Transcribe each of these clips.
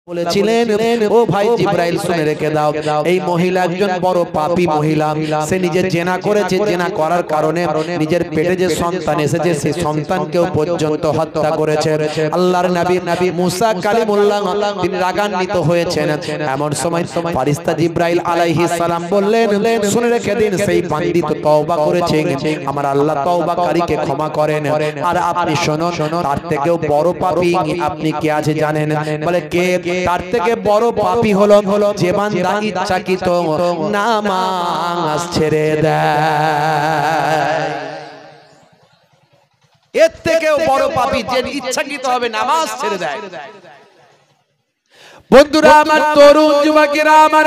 বলেছিলেন ও ভাই জিবরাইল শুনে রেখে দাও, এই মহিলা একজন বড় পাপী মহিলা। সে নিজে জেনা করেছে, জেনা করার কারণে নিজের পেটে যে সন্তান এসেছে সেই সন্তানকেও পর্যন্ত হত্যা করেছে। আল্লাহর নবী মুসা কালিমুল্লাহ তিনি রাগান্বিত হয়েছেন। এমন সময় ফারিস্তা জিবরাইল আলাইহিস সালাম বললেন, শুনে রেখে দিন, সেই বান্দি তো তওবা করেছে, আমার আল্লাহ তওবাকারীকে ক্ষমা করেন। আর আপনি শুনুন, তার থেকেও বড় পাপী আপনি কে আছে জানেন? বলে কে? তার থেকে বড় পাপী হলো যে বান্দা ইচ্ছাকৃত নামাজ ছেড়ে দেয়। এর থেকেও বড় পাপী যে ইচ্ছাকৃত হবে নামাজ ছেড়ে দেয়। বন্ধুরা আমার, তরুণ যুবকেরা আমার,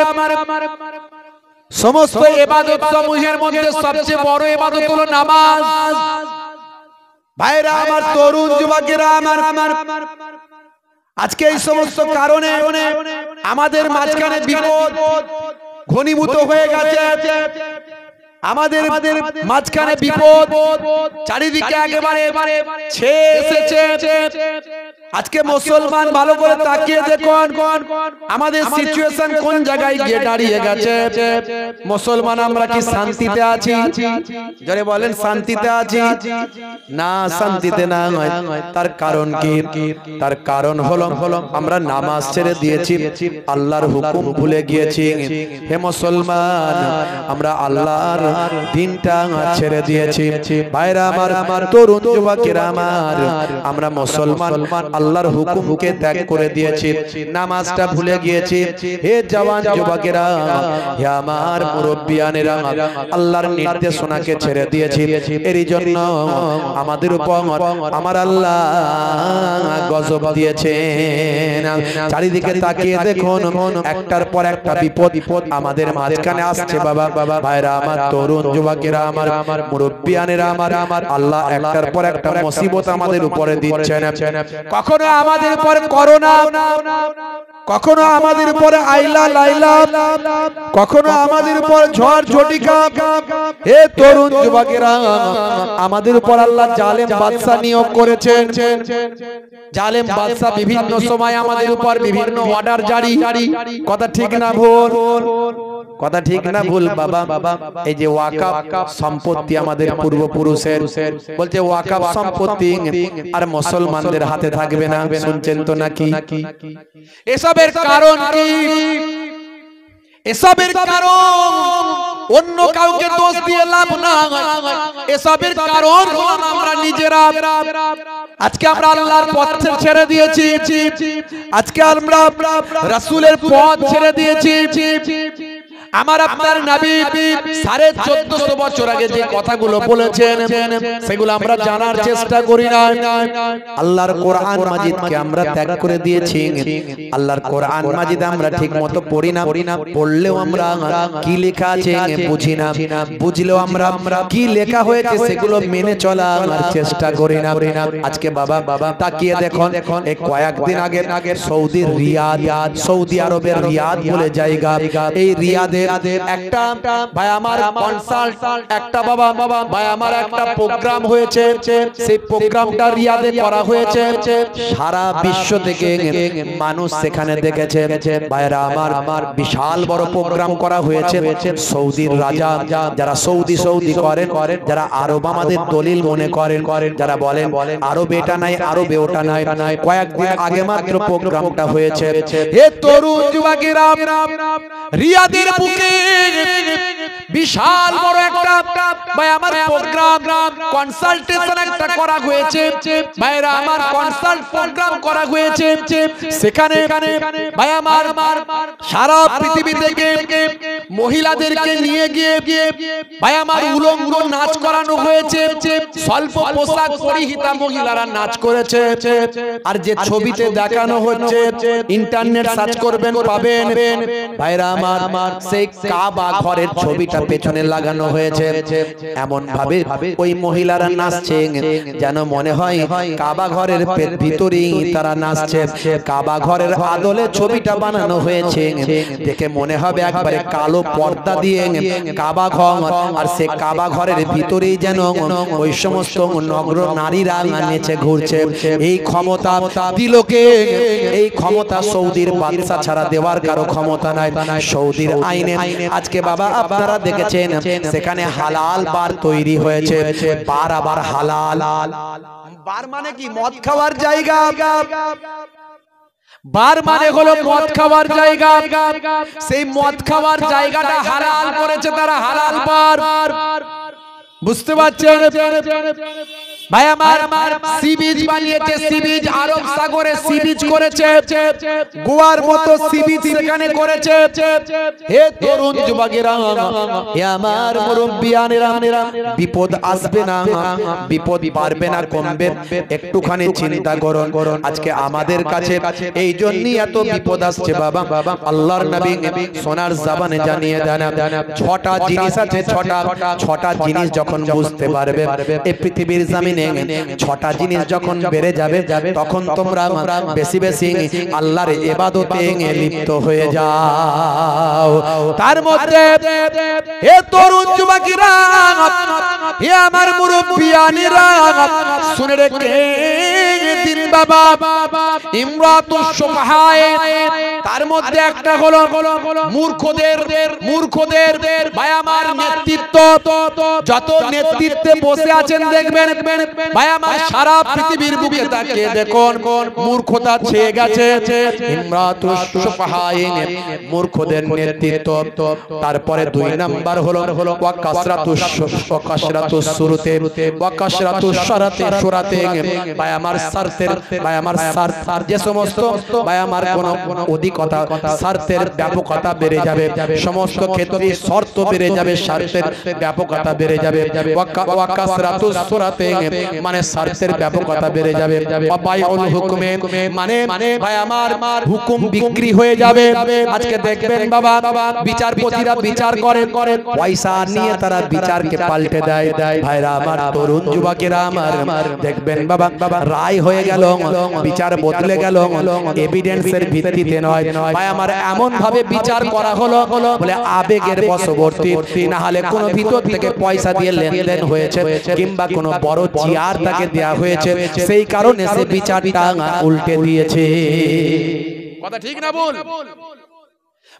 সমস্ত ইবাদত সমূহের মধ্যে সবচেয়ে বড় ইবাদত হলো নামাজ। ভাইরা আমার, তরুণ যুবকেরা আমার, আজকে এই সমস্ত কারণে আমাদের মাঝখানে বিপদ ঘনীভূত হয়ে গেছে। আমাদের মাঝখানে বিপদ চারিদিকে একেবারে ছেয়ে এসেছে। আজকে মুসলমান ভালো করে তাকিয়ে দেখুন আমাদের সিচুয়েশন কোন জায়গায় গিয়ে দাঁড়িয়ে গেছে। মুসলমান আমরা কি শান্তিতে আছি? যারা বলেন শান্তিতে আছি, না শান্তিতে না। তার কারণ কি? তার কারণ হলো আমরা নামাজ ছেড়ে দিয়েছি, আল্লাহর হুকুম ভুলে গিয়েছি। হে মুসলমান, আমরা আল্লাহর দিনটা ছেড়ে দিয়েছি। ভাইরা আমার, তরুণ যুবকেরা আমার, আমরা মুসলমান আল্লাহর হুকুমকে ত্যাগ করে দিয়েছি, নামাজটা ভুলে গিয়েছি। হে জওয়ান যুবকেরা, হে আমার মুরব্বিয়ানেরা, আল্লাহর নির্দেশনাকে ছেড়ে দিয়েছি। এরই জন্য আমাদের উপর আমার আল্লাহ গজব দিয়েছেন। চারিদিকে তাকিয়ে দেখুন, একটার পর একটা বিপদ আমাদের মাঝখানে আসছে। বাবা ভাইরা আমার, তরুণ যুবকেরা আমার, মুরব্বিয়ানেরা আমার, আল্লাহ একটার পর একটা মুসিবত আমাদের উপরে দিচ্ছেন। কখনো আমাদের উপরে করোনা, কখনো আমাদের উপরে আইলা লাইলা, কখনো আমাদের উপর ঝড় ঝটিকা। হে তরুণ যুবকেরা, আমাদের উপর আল্লাহ জালেম বাদশা নিয়োগ করেছেন। জালেম বাদশা বিভিন্ন সময় আমাদের উপর বিভিন্ন অর্ডার জারি। কথা ঠিক না ভুল? কথা ঠিক না ভুল? বাবা এই যে ওয়াকাফ সম্পত্তি আমাদের পূর্বপুরুষের, বলছে ওয়াকাফ সম্পত্তি আর মুসলমানদের হাতে থাকবে না। শুনছেন তো নাকি? এসবের কারণ কি? এসবের কারণ অন্য কাউকে দোষ দিয়ে লাভ না। এসবের কারণ আমরা নিজেরা। আজকে আমরা আল্লাহর পথ ছেড়ে দিয়েছি, আজকে আমরা রাসূলের পথ ছেড়ে দিয়েছি। আমার আপনার নবী 1450 বছর আগে যে কথাগুলো বলেছেন সেগুলো আমরা জানার চেষ্টা করি না। আল্লাহর কোরআন মাজিদকে আমরা ত্যাগ করে দিয়েছি। আল্লাহর কোরআন মাজিদ আমরা ঠিকমতো পড়ি না, পড়লেও আমরা কি লেখা আছে বুঝি না, বুঝলেও আমরা কি লেখা হয়েছে সেগুলো মেনে চলার চেষ্টা করি না। আজকে বাবা তাকিয়ে দেখুন, এই কয়েকদিন আগে সৌদির রিয়াদ, সৌদি আরবের রিয়াদ বলে জায়গা, এই রিয়াদে একটা ভাই আমার কনসাল্ট, একটা বাবা ভাই আমার একটা প্রোগ্রাম হয়েছে। সেই প্রোগ্রামটা রিয়াদে করা হয়েছে। সারা বিশ্ব থেকে মানুষ সেখানে দেখেছে। ভাইরা আমার, বিশাল বড় প্রোগ্রাম করা হয়েছে। সৌদির রাজা, যারা সৌদি করেন, যারা আরব আমাদের দলিল মনে করেন, যারা বলেন আরব এটা নাই, আরবে ওটা নাই, কয়েকদিন আগে মাত্র প্রোগ্রামটা হয়েছে। হে তরুণ যুবকেরা, রিয়াদের বুকে বিশাল বড় একটা ভাই আমার প্রোগ্রাম, কনসালটেশন একটা করা হয়েছে। ভাইরা আমার, কনসাল্ট প্রোগ্রাম করা হয়েছে। সেখানে ভাই আমার সারা পৃথিবী থেকে মহিলাদেরকে নিয়ে গিয়ে ভাই আমার উলঙ্গ নাচ করানো হয়েছে। স্বল্প পোশাক পরিহিতা মহিলারা নাচ করেছে। আর যে ছবিতে দেখানো হচ্ছে, ইন্টারনেট সার্চ করবেন পাবেন। ভাইরা আমার, সেই কাবা ঘরের ছবিটা পেছনে লাগানো হয়েছে। এমন ভাবে ওই মহিলারা নাচছে যেন মনে হয় কাবা ঘরের ভিতরেই তারা নাচছে। কাবা ঘরের আদলে ছবিটা বানানো হয়েছে, দেখে মনে হবে একবারে কালো কালো পর্দা দিয়ে কাবা ঘর, আর সে কাবা ঘরের ভিতরেই যেন ওই সমস্ত নগর নারীরা নেচে ঘুরছে। এই ক্ষমতা দিলকে, এই ক্ষমতা সৌদির বাদশা ছাড়া দেওয়ার কারো ক্ষমতা নাই। সৌদির আইনে আজকে বাবা আপনারা দেখেছেন সেখানে হালাল বার তৈরি হয়েছে। বার আবার হালাল। বার মানে কি? মদ খাওয়ার জায়গা। বার মানে হলো মদ খাওয়ার জায়গা। সেই মদ খাওয়ার জায়গাটা হালাল করেছে তারা, হালাল বার। বুঝতে পারছেন ভাই আমার? সি বিচ বানিয়েছে, সি বিচ আরব সাগরে সি বিচ করেছে, গোয়ার মতো সি বিচ সেখানে করেছে। হে তরুণ যুবকেরা, হে আমার মুরব্বিয়ানেরা, বিপদ আসবে না, বিপদ পারবে না কমবে, একটুখানি চিন্তা করুন। আজকে আমাদের কাছে এই জন্যই এত বিপদ আসছে বাবা। আল্লাহর নবী সোনার জবানে জানিয়ে দেন, ছটা জিনিস আছে, ছটা জিনিস যখন বুঝতে পারবে এই পৃথিবীর জমিনে ছটা জিনিস যখন বেড়ে যাবে, তখন তোমরা বেশি বেশি আল্লাহর ইবাদতে লিপ্ত হয়ে যাও। তার মধ্যে হে তরুণ যুবকেরা, হে আমার মুরব্বিয়ানেরা, শুনে রেখে দিন বাবা, ইমরাতুস সুফাহায়ে, তার মধ্যে একটা হলো মূর্খদের ভাই আমার নেতৃত্ব। যত নেতৃত্বে বসে আছেন দেখবেন ভাই আমার সারা পৃথিবীর বুকে তাকিয়ে দেখুন মূর্খতা ছেয়ে গেছে। ইমরাতুস সুফাহায়ে, মূর্খদের নেতৃত্ব। তারপরে 2 নাম্বার হলো ওয়াকাসরাতুস সুরুতে, ওয়াকাসরাতুস সুরাতে, ভাই আমার স্বার্থের, ভাই আমার স্বার্থ, যে সমস্ত ভাই আমার কোন অধিকতা, স্বার্থের ব্যাপকতা বেড়ে যাবে, সমস্ত ক্ষেত্রে শর্ত বেড়ে যাবে, স্বার্থের ব্যাপকতা বেড়ে যাবে। ওয়াকাসরাতুস সুরাতে মানে স্বার্থের ব্যাপকতা বেড়ে যাবে। ওয়াবাইউল হুকমে মানে ভাই আমার হুকুম বিক্রি হয়ে যাবে। আজকে দেখবেন বাবা বিচারপতিরা বিচার করে, পয়সা নিয়ে তারা বিচারকে পাল্টে দেয়। ভাইরা আমার, তরুণ যুবকেরা আমার, দেখবেন বাবা রায় হয়ে গেল, বিচার বদলে গেল, এভিডেন্সের ভিত্তিতে নয়। ভাই আমার এমন ভাবে বিচার করা হলো বলে আবেগের বশবর্তী, না হলে কোনো ভিতর থেকে পয়সা দিয়ে লেনদেন হয়েছে, কিংবা কোনো বড় চেয়ার তাকে দেয়া হয়েছে, সেই কারণে সে বিচারটা উল্টে দিয়েছে। কথা ঠিক না বল?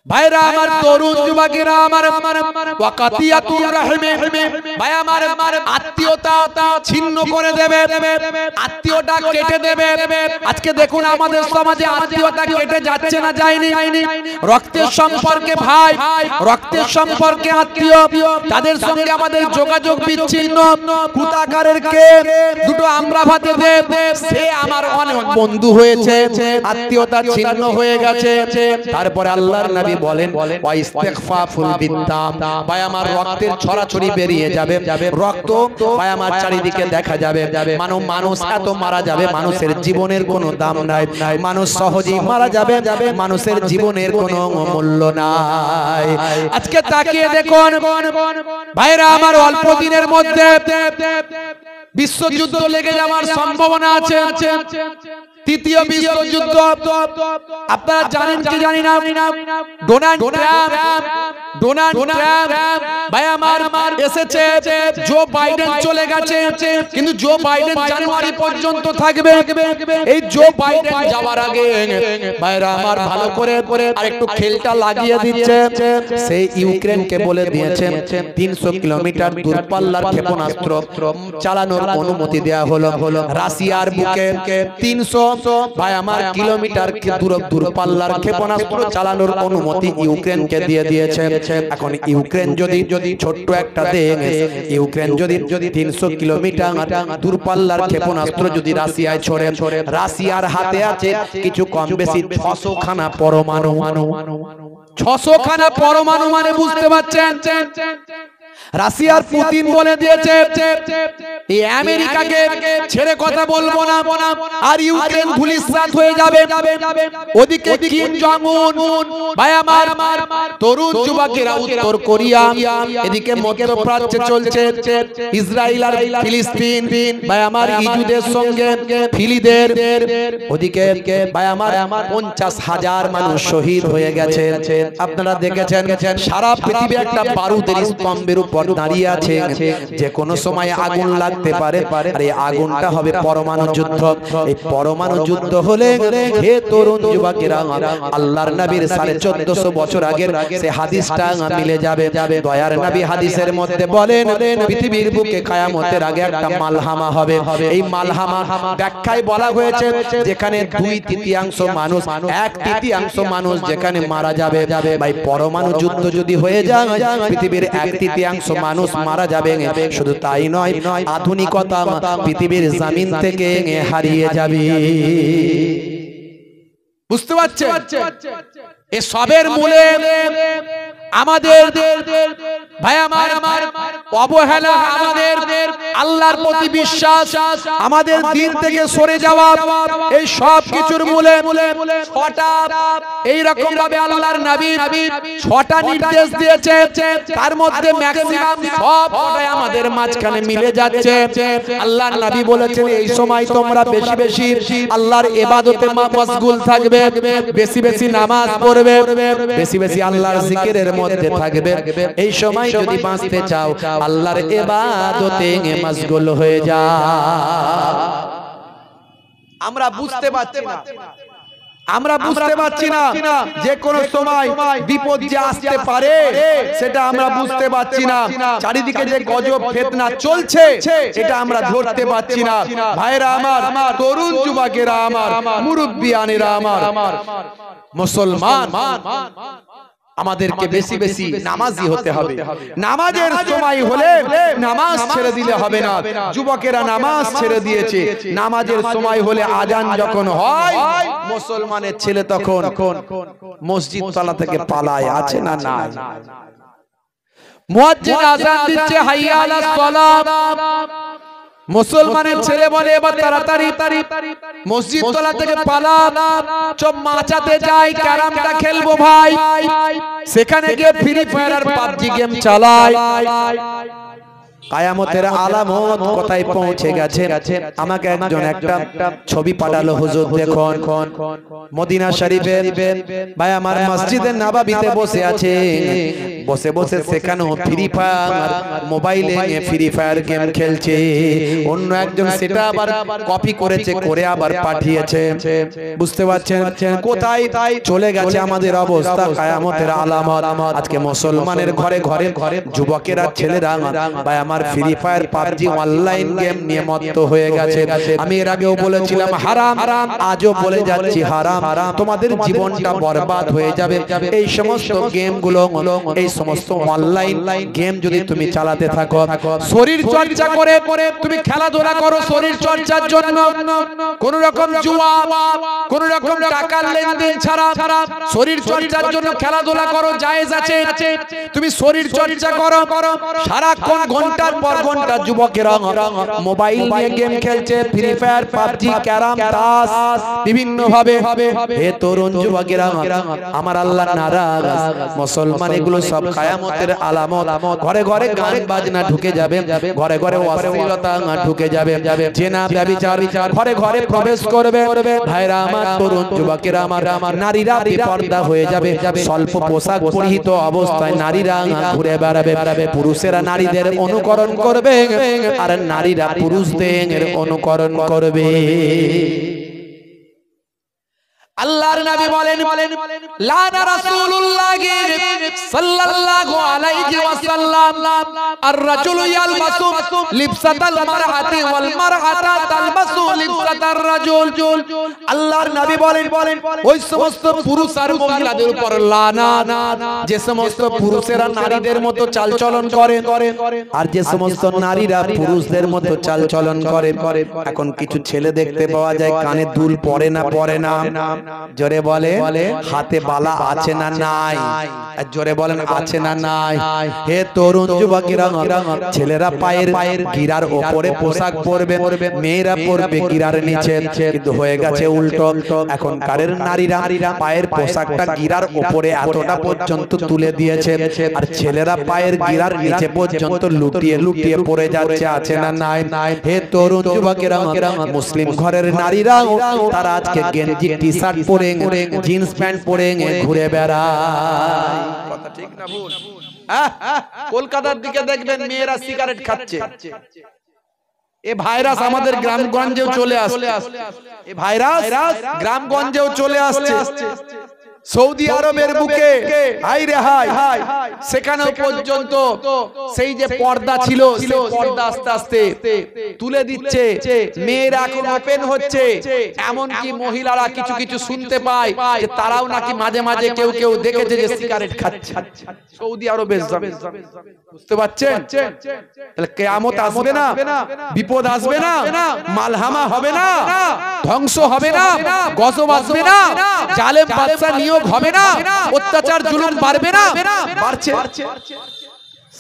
ভাইরা আমার, তরুণ যুবকেরা আমার, ওয়াকাতিয়াতুর রাহিমে, ভাই আমার আত্মীয়তা ছিন্ন করে দেবে, আত্মীয়তা কেটে দেবে। আজকে দেখুন আমাদের সমাজে আত্মীয়তা কেটে যাচ্ছে না যায়নি? রক্তের সম্পর্কে ভাই, রক্তের সম্পর্কে আত্মীয়, তাদের সঙ্গে আমাদের যোগাযোগ বিচ্ছিন্ন। কুতাকারের কে দুটো আমরা ভাতে দে, সে আমার অনেক বন্ধু হয়েছে, আত্মীয়তা ছিন্ন হয়ে গেছে। তারপরে আল্লাহর নবী বলেন ওয়াইস্তিগফাফুল বিদ্দাম, ভাই আমার রক্তের ছড়াছড়ি বেরিয়ে যাবে, রক্ত ভাই আমার চারিদিকে দেখা যাবে। মানুষ এত মারা যাবে, মানুষের জীবনের কোনো দাম নাই, মানুষ সহজেই মারা যাবে, মানুষের জীবনের কোনো মূল্য নাই। আজকে তাকিয়ে দেখুন ভাইরা আমার, অল্প দিনের মধ্যে বিশ্বযুদ্ধ লেগে যাওয়ার সম্ভাবনা আছে। তৃতীয় বিশ্বযুদ্ধ আপনারা জানেন কি জানি না? ডোনাল্ড ট্রাম্প ভাই আমার এসেছে, জো বাইডেন চলে গেছে, কিন্তু জো বাইডেন জানুয়ারি পর্যন্ত থাকবে। এই জো বাইডেন যাওয়ার আগে ভাইরা আমার ভালো করে আরেকটু খেলটা লাগিয়ে দিচ্ছে। সেই ইউক্রেনকে বলে দিয়েছে 300 কিলোমিটার দূরপাল্লার ক্ষেপণাস্ত্র চালানোর অনুমতি দেয়া হলো। রাশিয়ার বুকে 300 ভাই আমার কিলোমিটার দূরপাল্লার ক্ষেপণাস্ত্র চালানোর অনুমতি ইউক্রেনকে দিয়ে দিয়েছে। এখন ইউক্রেন যদি ছোট্ট একটা দেশ, ইউক্রেন যদি 300 কিলোমিটার দূরপাল্লার ক্ষেপণাস্ত্র যদি রাশিয়ায় ছড়ে, রাশিয়ার হাতে আছে কিছু কম বেশি 600 খানা পরমাণু। 600 খানা পরমাণু মানে বুঝতে পারছেন? রাশিয়ার পুতিন বলে দিয়েছে এই আমেরিকাকে ছেড়ে কথা বলবো না, আর ইউক্রেন ধূলিসাৎ হয়ে যাবে। ওদিকে কিম জং উন ভাই আমার তরুণ যুবকেরা উত্তর কোরিয়া, এদিকে মধ্যপ্রাচ্যে চলছে ইসরায়েল আর ফিলিস্তিন ভাই আমার ইহুদের সঙ্গে ফিলিদের, ওদিকে ভাই আমার 50,000 মানুষ শহীদ হয়ে গেছে। আপনারা দেখেছেন সারা পৃথিবী একটা বারুদের স্তম্ভের উপর দাঁড়িয়ে আছে, যে কোনো সময় আগুন লাগতে পারে, আর এই আগুনটা হবে পরমাণু যুদ্ধ। এই পরমাণু যুদ্ধ হলে হে তরুণ যুবকেরা আল্লাহর নবীর 1450 বছর আগের সে হাদিসটা মিলে যাবে। দয়ার নবী হাদিসের মধ্যে বলেন পৃথিবীর বুকে কিয়ামতের আগে একটা মালহামা হবে। এই মালহামা ব্যাখ্যায় বলা হয়েছে যেখানে 2/3 মানুষ 1/3 মানুষ যেখানে মারা যাবে। ভাই পরমাণু যুদ্ধ যদি হয়ে যায় পৃথিবীর 1/3 মানুষ মারা যাবে। শুধু তাই নয়, আধুনিকতা পৃথিবীর জমিন থেকে হারিয়ে যাবে। বুঝতে পারছেন? এ সবের মূলে আমাদের ভাই আমার অবহেলা, আমাদের আল্লাহর প্রতি বিশ্বাস, আমাদের দিন থেকে সরে যাওয়া, এই সব কিছুর মূলে ছটা এই রকম ভাবে আল্লাহর নবী 6টা নির্দেশ দিয়েছে। তার মধ্যে ম্যাক্সিমাম সবটাই আমাদের মাঝখানে মিলে যাচ্ছে। আল্লাহর নবী বলেছেন এই সময় তোমরা বেশি বেশি আল্লাহর ইবাদতে মশগুল থাকবে, বেশি বেশি নামাজ পড়বে, বেশি বেশি আল্লাহর জিকিরের মধ্যে থাকবে। এই সময় যদি বাঁচতে চাও আল্লাহর ইবাদতে মশগুল হয়ে যাও। আমরা বুঝতে পারছি না যে কোন সময় বিপদ যে আসতে পারে সেটা আমরা বুঝতে পারছি না। চারিদিকে যে গজব ফিতনা চলছে এটা আমরা ধরতে পারছি না। ভাইরা আমার, তরুণ যুবকেরা আমার, মুরব্বিয়ানেরা আমার, মুসলমান আমাদেরকে বেশি বেশি নামাজি হতে হবে। নামাজের সময় হলে নামাজ ছেড়ে দিলে হবে না। যুবকেরা নামাজ ছেড়ে দিয়েছে, নামাজের সময় হলে আজান যখন হয় মুসলমানের ছেলে তখন মসজিদ তলা থেকে পালায়, আছে না নাই? মুয়াজ্জিন আজান দিচ্ছে হাইয়া আলাস সালাত, মুসলমানের ছেলে বলে এবার তাড়াতাড়ি মসজিদ তলা থেকে পালা, চপ মাচাতে যাই, ক্যারামটা খেলবো ভাই, সেখানে গিয়ে ফ্রি ফায়ার আর পাবজি গেম চালায়। কিয়ামতের আলামত কোথায় পৌঁছে গেছে? আমাকে একজন একটা ছবি পাঠালো, হুজুর দেখুন মদিনা শরীফে ভাই আমার মসজিদে নববীতে বসে আছে, বসে বসে সেখানে ফ্রি ফায়ার মোবাইলে ফ্রি ফায়ার গেম খেলছে। অন্য একজন সেটা আবার কপি করেছে, করে আবার পাঠিয়েছে। বুঝতে পারছেন কোথায় চলে গেছে আমাদের অবস্থা? কিয়ামতের আলামত। আজকে মুসলমানের ঘরে ঘরে যুবকেরা ছেলেরা ভাই আমার free fire PUBG online game নিয়ে মত্ত হয়ে গেছে। আমি এর আগেও বলেছিলাম হারাম, আজও বলে যাচ্ছি হারাম। তোমাদের জীবনটা বরবাদ হয়ে যাবে এই সমস্ত গেমগুলো, এই সমস্ত অনলাইন গেম যদি তুমি চালাতে থাকো। শরীর চর্চা করে তুমি খেলাধুলা করো শরীর চর্চার জন্য, কোন রকম জুয়া, কোন রকম টাকার লেনদেন ছাড়া শরীর চর্চার জন্য খেলাধুলা করো, জায়েজ আছে। তুমি শরীর চর্চা করো, সারাক্ষণ ঘন্টার পর ঘন্টা যুবকেরা মোবাইল নিয়ে গেম খেলছে, ফ্রি ফায়ার, পাবজি, ক্যারাম, তাস বিভিন্ন ভাবে। হে তরুণ যুবকেরা আমার আল্লাহ নারাজ। মুসলমান এগুলো সব কিয়ামতের আলামত। ঘরে ঘরে গান বাজনা ঢুকে যাবে, ঘরে ঘরে অশ্লীলতা ঢুকে যাবে, জেনা ব্যভিচার ঘরে ঘরে প্রবেশ করবে। ভাইরা আমার, তরুণ যুবকেরা আমার, নারীরা বেপর্দা হয়ে যাবে। স্বল্প পোশাক পরিহিত অবস্থায় নারীরা ঘুরে বেড়াবে। পুরুষেরা নারীদের অনুকরণ করবে আর নারীরা পুরুষদের অনুকরণ করবে। আল্লাহর নবী বলেন লানা রাসূলুল্লাহি সাল্লাল্লাহু আলাইহি ওয়াসাল্লাম আর-রাজুলু ইয়ালবাসু লিবসাতাল মারআতি ওয়াল মারআতা তালবাসু লিবসাতার রাজুল। আল্লাহর নবী বলেন ওই সমস্ত পুরুষ আর মহিলাদের উপর লানাত যে সমস্ত পুরুষেরা নারীদের মতো চালচলন করে আর যে সমস্ত নারীরা পুরুষদের মতো চালচলন করে। এখন কিছু ছেলে দেখতে পাওয়া যায় কানে দুল পরে না জোরে বলে হাতে বালা আছে না নাই? জোরে বলেন আছে না নাই? হে তরুণ যুবকেরা, ছেলেরা পায়ের গিরার উপরে পোশাক পরবে, মেয়েরা পরবে গিরার নিচে, কিন্তু হয়ে গেছে উল্টো। এখনকারের নারীরা পায়ের পোশাকটা গিরার উপরে এতটা পর্যন্ত তুলে দিয়েছে, আর ছেলেরা পায়ের গিরার নিচে পর্যন্ত লুটিয়ে লুটিয়ে পড়ে যাচ্ছে, আছে না নাই? হে তরুণ যুবকেরা, মুসলিম ঘরের নারীরা তারা আজকে গেঞ্জি টি শার্ট পরে জিন্স প্যান্ট পরে ঘুরে বেড়ায়। কথা ঠিক না ভুল? কলকাতার দিকে দেখবেন মেয়েরা সিগারেট খাচ্ছে। এ ভাইরাস আমাদের গ্রামগঞ্জেও চলে আসছে, এ ভাইরাস গ্রামগঞ্জেও চলে আসছে। সৌদি আরবের বুকে হাই রে হাই, সেখানেও পর্যন্ত সেই যে পর্দা ছিল সেই পর্দা আস্তে আস্তে তুলে দিচ্ছে, মেয়েরা এখন ওপেন হচ্ছে। এমনকি মহিলারা কিছু কিছু শুনতে পায় যে তারাও নাকি মাঝে মাঝে কেউ কেউ দেখেছে যে সিগারেট খাচ্ছে সৌদি আরবে। বুঝতে পারছেন? তাহলে কিয়ামত আসবে না, বিপদ আসবে না, মালহামা হবে না, ধ্বংস হবে না, গজব আসবে না, জালেম বাদশা নিয়োগ হবে না, অত্যাচার জুলুম বাড়বে না? বাড়ছে।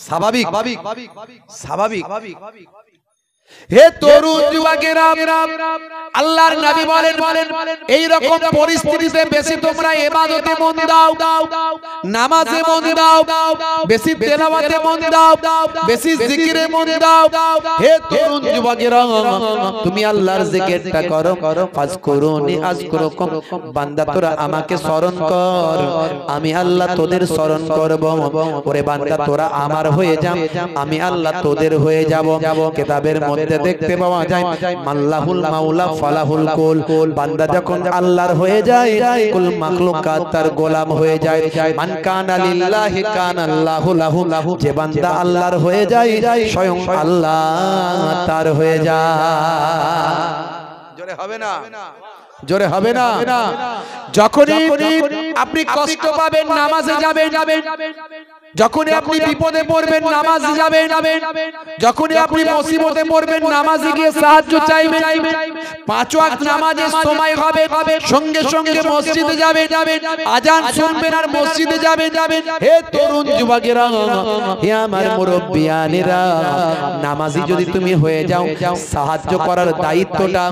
স্বাভাবিক স্বাভাবিক। হে তরুণ যুবকেরা, আল্লাহর নবী বলেন এই রকম পরিস্থিতিতে বেশি তোমরা ইবাদতে মন দাও, নামাজে মন দাও, বেশি তেলাওয়াতে মন দাও, বেশি জিকিরে মন দাও। হে তরুণ যুবকেরা, তুমি আল্লাহর জিকিরটা করো। ফাজকুরুনি আযকুরুকুম, বান্দা তোরা আমাকে স্মরণ কর, আমি আল্লাহ তোদের স্মরণ করব। ওরে বান্দা তোরা আমার হয়ে যা, আমি আল্লাহ তোদের হয়ে যাব। কিতাবের মধ্যে দেখতে পাওয়া যায় মাল্লাহুল মাওলা ফালাহুল কুল, বান্দা যখন আল্লাহর হয়ে যায় কুল মাখলুকাত তার গোলাম হয়ে যায়। মান কানা লিল্লাহি কানা আল্লাহু লাহু, যে বান্দা আল্লাহর হয়ে যায় স্বয়ং আল্লাহ তার হয়ে যায়। জোরে হবে না? জোরে হবে না? যখনই আপনি কষ্ট পাবেন নামাজে যাবেন, যখনই আপনি বিপদে পড়বেন নামাজে যাবেন, যখনই আপনি মুসিবতে পড়বেন নামাজে গিয়ে সাহায্য চাইবেন। 5 ওয়াক্ত নামাজের সময় হবে, সঙ্গে সঙ্গে মসজিদে যাবেন, আজান শুনবেন আর মসজিদে যাবেন। হে তরুণ যুবকেরা, হে আমার মুরব্বিয়ানেরা, নামাজি যদি তুমি হয়ে যাও, সাহায্য করার দায়িত্বটা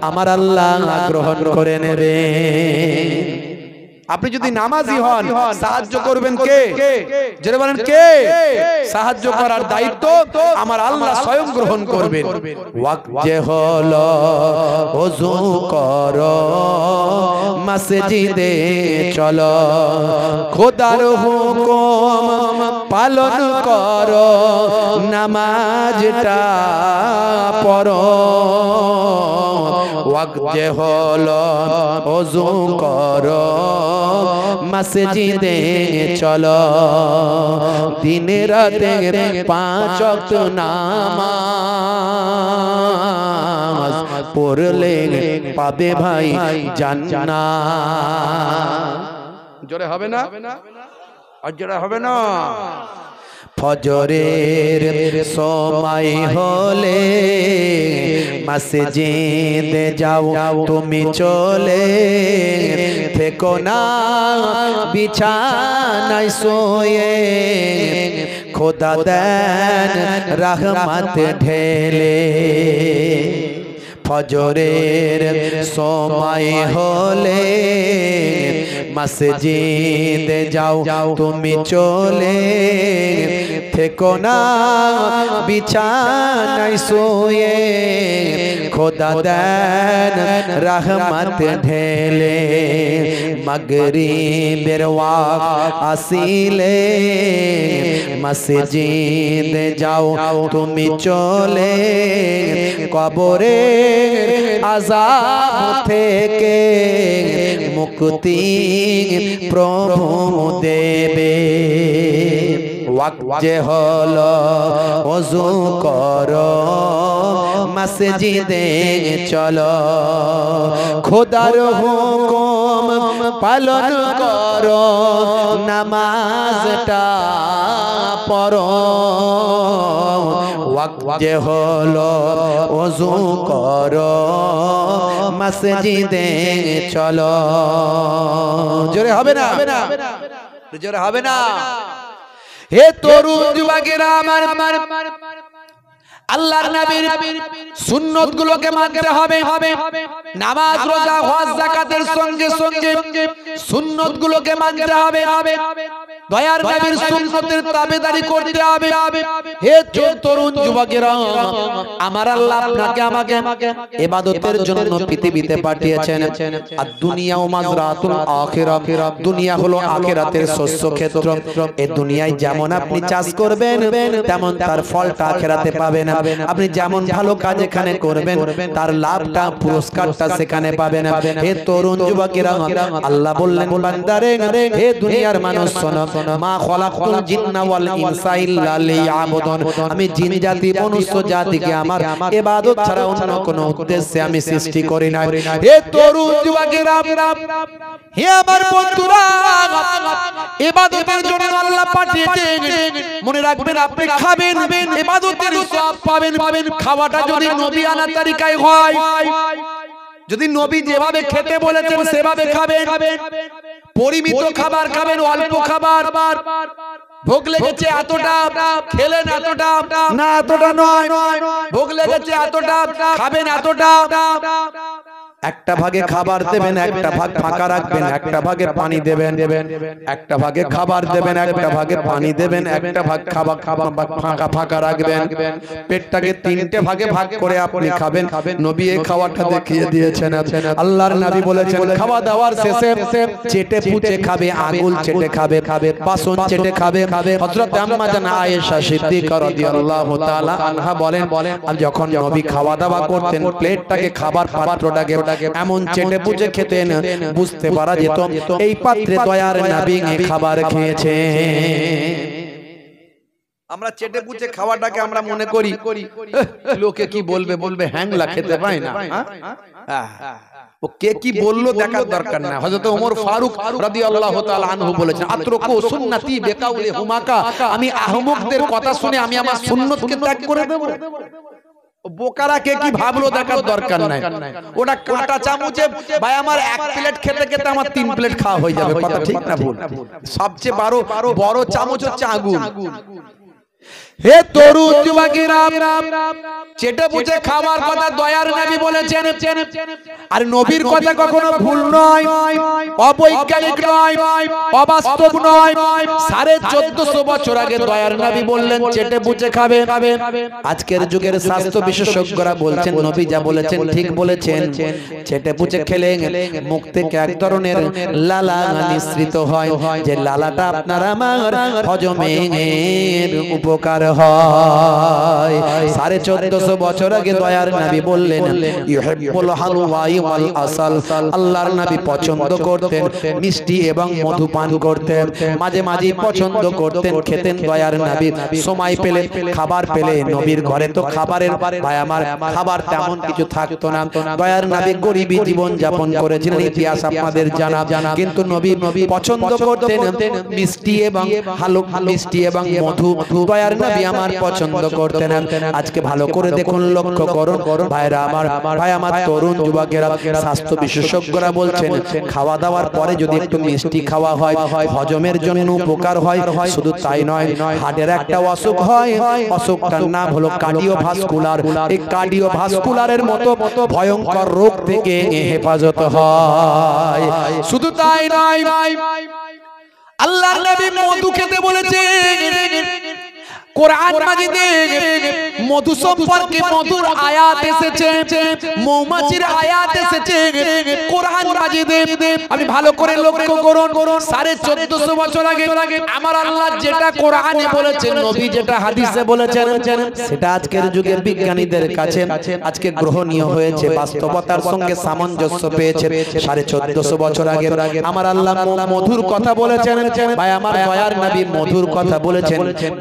আমার আল্লাহ গ্রহণ করে নেবে। আপনি যদি নামাজি হন, সাহায্য করবেন কে? যারা বলেন কে? সাহায্য করার দায়িত্ব আমার আল্লাহ স্বয়ং গ্রহণ করবেন। ওয়াক্ত যে হলো ওযু করো, মসজিদে চলো, খোদার হুকুম পালন করো, নামাজটা পড়ো। ওয়াক্ত যে হলো ওযু করো, মসজিদে চলো, দিন রাতে 5 ওয়াক্ত নামাজ পড়লে পাবে ভাই জান্নাত। জোরে হবে না? আর জোরে হবে না? ফজরের সময় হলে মসজিদে যাও তুমি চলে, থেকো না বিছানায় শুয়ে, খোদা দেন রহমত ঢেলে। ফজরের সময় হলে মসজিদে যাও তুমি চলে, থেকো না বিছানায় শুয়ে, খোদা দেন রহমত ঢেলে। মাগরিবের ওয়াক্ত আসিলে মসজিদে যাও তুমি চলে, কবরে আযাব থেকে মুক্তি প্রভু দেবে। ওয়াক্ত যে হলো ওযু করো, মসজিদে চলো, খোদার হুকুম পালন করো, নামাজটা পড়ো। ওয়াক্ত যে হলো ওযু করো মসজিদে চলো। জোরে হবে না? জোরে হবে না? হে তরুণ যুবকেরা আমার, আল্লাহর নবীর সুন্নত গুলোকে মানতে হবে। নামাজ রোজা হজ যাকাতের সঙ্গে সঙ্গে সুন্নত গুলোকে মানতে হবে। দয়ার নবীর সুন্নতের তাবেদারি করতে হবে। হে তরুণ যুবকেরা, আমার আল্লাহ আপনাকে আমাকে ইবাদতের জন্য পৃথিবীতে পাঠিয়েছেন। আর দুনিয়া ও মাজরাতুল আখিরাহ, দুনিয়া হলো আখিরাতের শস্য ক্ষেত্র। এই দুনিয়ায় যেমন আপনি চাষ করবেন তেমন তার ফলটা আখিরাতে পাবেন। আপনি যেমন ভালো কাজ এখানে করবেন তার লাভটা পুরস্কারটা সেখানে পাবেন। হে তরুণ যুবকেরা, আল্লাহ বললেন বান্দারে, হে দুনিয়ার মানুষ শোনো, মা খলাকতুল জিন্না ওয়াল ইনসা ইল্লা লিয়াবুদুন, আমি জিন জাতি মনুষ্য জাতিকে আমার ইবাদত ছাড়া অন্য কোনো উদ্দেশ্যে আমি সৃষ্টি করি না। হে তরুণ যুবকেরা, হে আমার বন্ধুরা, ইবাদতের জন্য আল্লাহ পাঠিয়েছেন। মনে রাখবেন, আপনি খাবেন ইবাদতের সওয়াব পাবেন। খাওয়াটা যদি নবী আনা তরিকায় হয়, যদি নবী যেভাবে খেতে বলেছেন সেভাবে খাবেন, পরিমিত খাবার খাবেন, অল্প খাবার। ভোগ লেগেছে এতটা খেলেন, এতটা না এতটা নয়, ভোগ লেগেছে এতটা খাবেন এতটা। একটা ভাগে খাবার দেবেন, একটা ভাগ ফাঁকা রাখবেন, একটা ভাগে পানি দেবেন, একটা ভাগে খাবার দেবেন, একটা ভাগে পানি দেবেন, একটা ভাগ খাবার ফাঁকা ফাঁকা রাখবেন। পেটটাকে তিনটে ভাগে ভাগ করে আপনি খাবেন। নবী এই খাওয়াটা দেখিয়ে দিয়েছেন। আল্লাহর নবী বলেছেন, খাওয়া দাওয়ার শেষে চেটে পুচে খাবে, আঙ্গুল চেটে খাবে, বাসন চেটে খাবে। হযরত আম্মা জান আয়েশা সিদ্দিকা রাদিয়াল্লাহু তাআলা আনহা বলেন, যখন নবী খাওয়া দাওয়া করতেন প্লেটটাকে, খাবার পাত্রটাকে এমন চেটে পুচে খেতেন, বুঝতে পারা যেত এই পাত্রে দয়ার নবী খাবার খেয়েছে। আমরা চেটে পুচে খাওয়াটাকে আমরা মনে করি লোকে কি বলবে, বলবে হ্যাংলা খেতে পায় না। ও কে কি বললো দেখার দরকার না। হযরত ওমর ফারুক রাদিয়াল্লাহু তাআলা আনহু বলেছেন, আতরকু সুন্নতি বিকাউলি হুমাকা, আমি আহমকদের কথা শুনে আমি আমার সুন্নতকে ত্যাগ করে দেব? বোকারা কে কি ভাবলো দেখার দরকার নাই। ওটা কাঁটা চামচে ভাই আমার এক প্লেট খেতে খেতে আমার 3 প্লেট খাওয়া হয়ে যাবে। কথা ঠিক না ভুল? সবচেয়ে বড় চামচ হচ্ছে আগুন। হে তরুণ যুবকেরা, চেটে পুচে খাওয়ার কথা দয়ার নবী বলেছেন। আর নবীর কথা কখনো ভুল নয়, অবৈজ্ঞানিক নয়, অবাস্তব নয়। 1450 বছর আগে দয়ার নবী বললেন চেটে পুচে খাবে। আজকের যুগের স্বাস্থ্য বিশেষজ্ঞরা বলছেন নবী যা বলেছেন ঠিক বলেছেন। চেটে পুচে খেলে মুখ থেকে এক ধরনের লালা নিঃসৃত হয়, যে লালাটা আপনার আমার হজমের উপকার হয়। 1450 বছর আগে দয়ার নবী বললেন, ইউহিব্বুল হালওয়া ওয়াল আসাল, আল্লাহর নবী পছন্দ করতেন মিষ্টি এবং মধু পান করতেন, মাঝে মাঝে পছন্দ করতেন, খেতেন দয়ার নবী। সময় পেলে, খাবার পেলে, নবীর ঘরে তো খাবারের ভাই আমার খাবার তেমন কিছু থাকতো না। দয়ার নবী গরিবী জীবন যাপন করেছিলেন, ইতিহাস আপনাদের জানা। কিন্তু নবী পছন্দ করতেন মিষ্টি এবং মিষ্টি এবং মধু। দয়ার নবী আমার পছন্দ করতেন। আজকে ভালো করে দেখুন, লক্ষ্য করুন ভাইরা আমার, ভাই আমার তরুণ যুবকেরা, স্বাস্থ্য বিশেষজ্ঞরা বলছেন খাওয়া দাওয়ার পরে যদি একটু মিষ্টি খাওয়া হয় হজমের জন্য উপকার হয়। শুধু তাই নয়, হার্টের একটা অসুখ হয়, অসুখটার নাম হলো কার্ডিওভাস্কুলার। এই কার্ডিওভাস্কুলারের মতো ভয়ঙ্কর রোগ থেকে হেফাজত হয়। শুধু তাই নয়, আল্লাহর নবী মধু খেতে বলেছেন। কোরআন মাজিদে মধু সম্পর্কে মধুর আয়াত এসেছে, মৌমাছির আয়াত এসেছে কোরআন মাজিদে। আমি ভালো করে লক্ষ্য করুন, 1450 বছর আগে আমার আল্লাহ যেটা কোরআনে বলেছেন, নবী যেটা হাদিসে বলেছেন, সেটা আজকের যুগের বিজ্ঞানীদের কাছে আজকে গ্রহণীয় হয়েছে, বাস্তবতার সঙ্গে সামঞ্জস্য পেয়েছে। 1450 বছর আগে আমার আল্লাহ মধুর কথা বলেছেন। ভাই আমার দয়ার নবী মধুর কথা বলেছেন।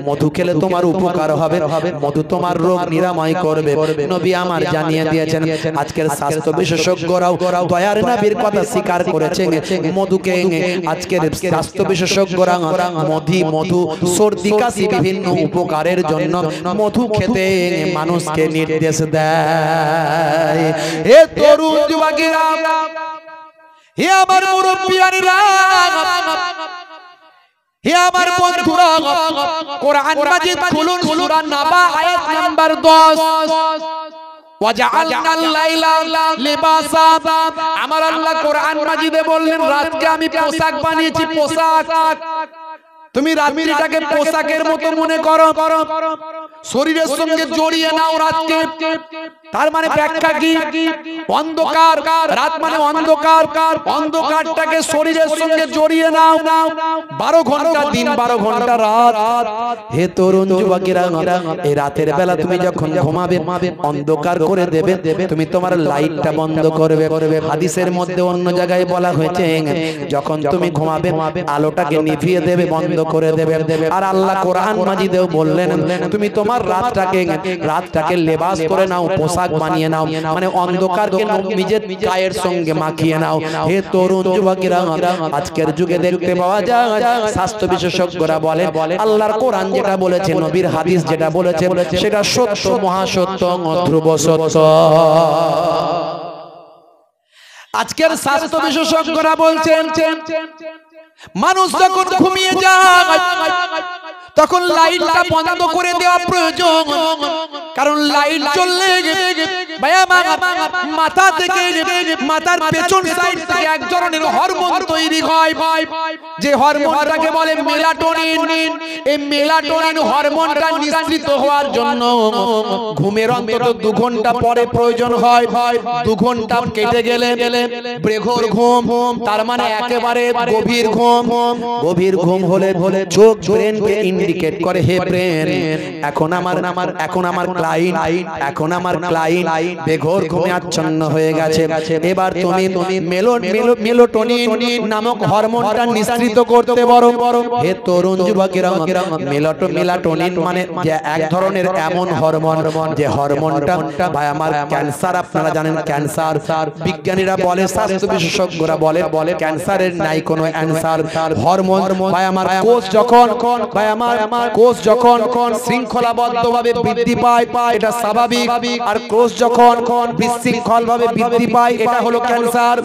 মধু খেলে তোমার উপকার হবে, মধু তোমার রোগ নিরাময় করবে। নবী আমার জানিয়ে দিয়েছেন আজকের স্বাস্থ্য বিশেষজ্ঞরাও দয়ার নবীর কথা স্বীকার করেছেন। মধুকে আজকের স্বাস্থ্য বিশেষজ্ঞরা মধু সর্দি কাশি বিভিন্ন উপকারের জন্য মধু খেতে মানুষকে নির্দেশ দেয়। হে তরুণ যুবকেরা, হে আমার মুরব্বিয়ানেরা, হে আমার বন্ধুরা, কোরআন মাজিদ খুলুন, সূরা নাবা আয়াত নাম্বার 10। ওয়াজআলনাল লাইলা লিবাসা। আমার আল্লাহ কোরআন মাজিদে বললেন রাতকে আমি পোশাক বানিয়েছি, পোশাক। তুমি রাত্রিটাকে পোশাকের মতো মনে করো, শরীরের সঙ্গে জড়িয়ে নাও রাতকে। তার মানে ব্যাখ্যা কি? অন্ধকার, রাত মানে অন্ধকার, অন্ধকারটাকে শরীরের সঙ্গে জড়িয়ে নাও। 12 ঘন্টা দিন, 12 ঘন্টা রাত। হে তরুণ যুবকেরা, এই রাতের বেলা তুমি যখন ঘুমাবে অন্ধকার করে দেবে, তুমি তোমার লাইটটা বন্ধ করবে। হাদিসের মধ্যে অন্য জায়গায় বলা হয়েছে যখন তুমি ঘুমাবে আলোটাকে নিভিয়ে দেবে, বন্ধ করে দেবে। আর আল্লাহ কোরআন মাজিদেও বললেন তুমি তোমার রাতটাকে লেবাস করে নাও, পোশাক বানিয়ে নাও, মানে অন্ধকারকে নিজের গায়ের সঙ্গে মাখিয়ে নাও। হে তরুণ যুবকেরা, আজকের যুগে দেখতে পাওয়া যায় স্বাস্থ্য বিশেষজ্ঞরা বলে আল্লাহর কোরআন যেটা বলেছে, নবীর হাদিস যেটা বলেছে সেটা সত্য, মহাসত্য, ধ্রুব সত্য। আজকের স্বাস্থ্য বিশেষজ্ঞরা বলছেন মানুষ যখন ঘুমিয়ে যায় তখন লাইটটা বন্ধ করে দেওয়া প্রয়োজন। কারণ লাইট জ্বললে মাথা থেকে, মাথার পেছন সাইড থেকে এক ধরনের হরমোন তৈরি হয়, যে হরমোনটাকে বলে মেলাটোনিন। এই মেলাটোনিন হরমোনটা নিঃসৃত হওয়ার জন্য ঘুমের অন্তত 2 ঘন্টা পরে প্রয়োজন হয়। 2 ঘন্টা কেটে গেলে ব্রেঘর ঘুম, তার মানে একেবারে গভীর ঘুম। গভীর ঘুম হলে চোখ ব্রেনকে ইন্ডিকেট করে, হে ব্রেন এখন আমার ক্লায়েন্ট বেঘোর ঘুমে আচ্ছন্ন হয়ে গেছে। এবার তুমি মেলাটোনিন নামক হরমোনটা নিঃসৃত করতে পারো। হে তরুণ যুবকেরা, মেলাটোনিন মানে যে এক ধরনের এমন হরমোন, যে হরমোনটা ভাই আমার ক্যান্সার, আপনারা জানেন ক্যান্সার বিজ্ঞানীরা বলে, স্বাস্থ্য বিশেষজ্ঞরা বলে ক্যান্সারের নাই কোনো অ্যানসার। হরমোন ভাই আমার কোষ যখন শৃঙ্খলাবদ্ধভাবে বৃদ্ধি পায় এটা স্বাভাবিক, আর কোষ যখন বিশৃঙ্খলভাবে বৃদ্ধি পায় এটা হলো ক্যান্সার।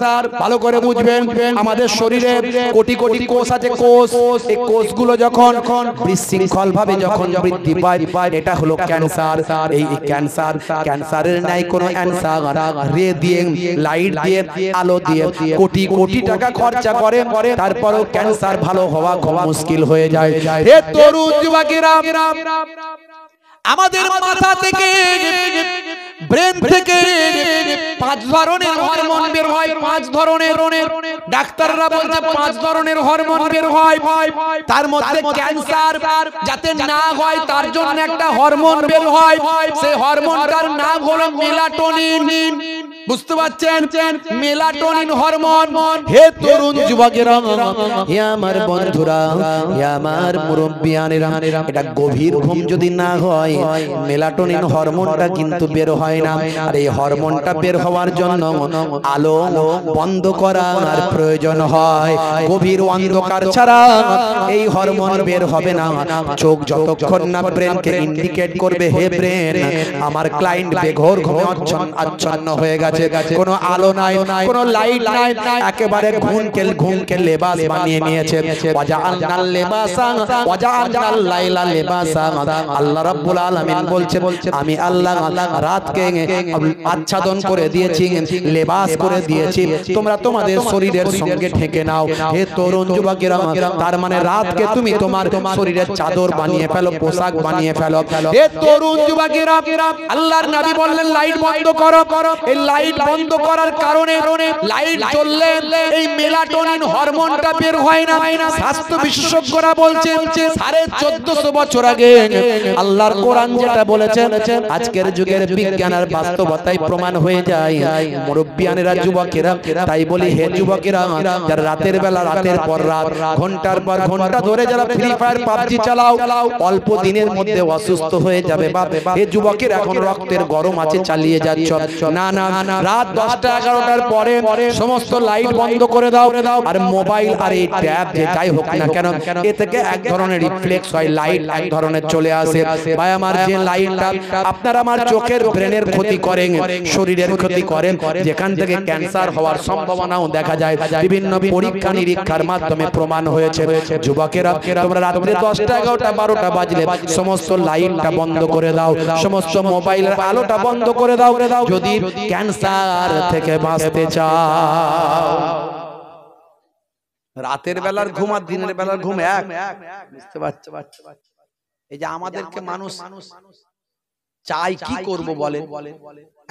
ভালো করে বুঝবেন, আমাদের শরীরে কোটি কোটি কোষ আছে। এই কোষগুলো যখন বিশৃঙ্খলভাবে যখন বৃদ্ধি পায় এটা হলো ক্যান্সার। এই ক্যান্সারের নাই কোনো অ্যানসার। রে দিয়ে, লাইট দিয়ে, আলো দিয়ে কোটি কোটি টাকা খরচা করে, তারপরেও ক্যান্সার ভালো হওয়া খুব মুশকিল হয়ে যায়। হে তরুণ যুবকেরা, আমাদের মাথা থেকে, ব্রেন থেকে 5 ধরনের হরমোন বের হয়। 5 ধরনের, ডাক্তাররা বলছে 5 ধরনের হরমোন বের হয়। তার মধ্যে ক্যান্সার যাতে না হয় তার জন্য একটা হরমোন বের হয়, সেই হরমোনটার নাম হলো মেলাটোনিন। বুঝতে পারছেন? Melatonin hormone. হে তরুণ যুবকেরা, হে আমার বন্ধুরা, হে আমার মুরব্বিয়ানেরা, এটা গভীর ঘুম যদি না হয় মেলাটোনিন হরমোনটা কিন্তু বের হয় না। আর এই হরমোনটা বের হওয়ার জন্য আলো বন্ধ করার প্রয়োজন হয়। গভীর অন্ধকার ছাড়া এই হরমোন বের হবে না। চোখ যতক্ষণ না ব্রেনকে ইন্ডিকেট করবে, হে ব্রেন আমার ক্লায়েন্ট বেঘোর ঘুমে আচ্ছন্ন হয়ে গেছে, কোনো আলো নাই, কোনো লাইট নাই, একেবারে ঘুমকে লেবাস বানিয়ে নিয়েছে। ওয়াজআলনাল লিবাসা ওয়াজআলনাল লাইলা লিবাসা। আল্লাহ রাব্বুল আলামিন বলছে আমি আল্লাহ রাতকে আচ্ছাদন করে দিয়েছি, লেবাস করে দিয়েছি, তোমরা তোমাদের শরীরের সঙ্গে ঢেকে নাও। হে তরুণ যুবকেরা, তার মানে রাতকে তুমি তোমার শরীরের চাদর বানিয়ে ফেলো, পোশাক বানিয়ে ফেলো। হে তরুণ যুবকেরা, আল্লাহর নবী বললেন লাইট বন্ধ করো। এই লাইট লাইট বন্ধ করার কারণে লাইট জ্বললে এই মেলাটোনিন হরমোনটা বের হয় না। স্বাস্থ্য বিশেষজ্ঞরা বলছেন 1450 বছর আগে আল্লাহর কোরআন যেটা বলেছেন আজকের যুগের বিজ্ঞান আর বাস্তবতায় প্রমাণ হয়ে যায়। মুরব্বিয়ানেরা, যুবকেরা, তাই বলি হে যুবকেরা, যারা রাতের বেলা রাতের পর রাত ঘন্টার পর ঘন্টা ধরে যারা ফ্রি ফায়ার পাবজি চালাও, অল্প দিনের মধ্যে অসুস্থ হয়ে যাবে। হে যুবকের, এখন রক্তের গরম আছে, চালিয়ে যাচ্ছ না। রাত 10টা 11টার পরে সমস্ত লাইট বন্ধ করে দাও। আর মোবাইল আর এই ট্যাব যেটাই হোক না কেন, এ থেকে এক ধরনের রিফ্লেক্স হয়, লাইট এক ধরনের চলে আসে। ভাই আমার, যে লাইটটা আপনার আমার চোখের ব্রেনের ক্ষতি করেন, শরীরের ক্ষতি করেন, যেখান থেকে ক্যান্সার হওয়ার সম্ভাবনাও দেখা যায়, বিভিন্ন পরীক্ষা নিরীক্ষার মাধ্যমে প্রমাণ হয়েছে। যুবকেরা, তোমরা রাত্রে 10টা 11টা 12টা বাজলে সমস্ত লাইটটা বন্ধ করে দাও, সমস্ত মোবাইলের আলোটা বন্ধ করে দাও, যদি ক্যান্সার থেকে বাঁচতে চাও। রাতের বেলার ঘুম আর দিনের বেলার ঘুম এক, বুঝতে পারছো? এই যে আমাদেরকে মানুষ চাই, কি করব বলে,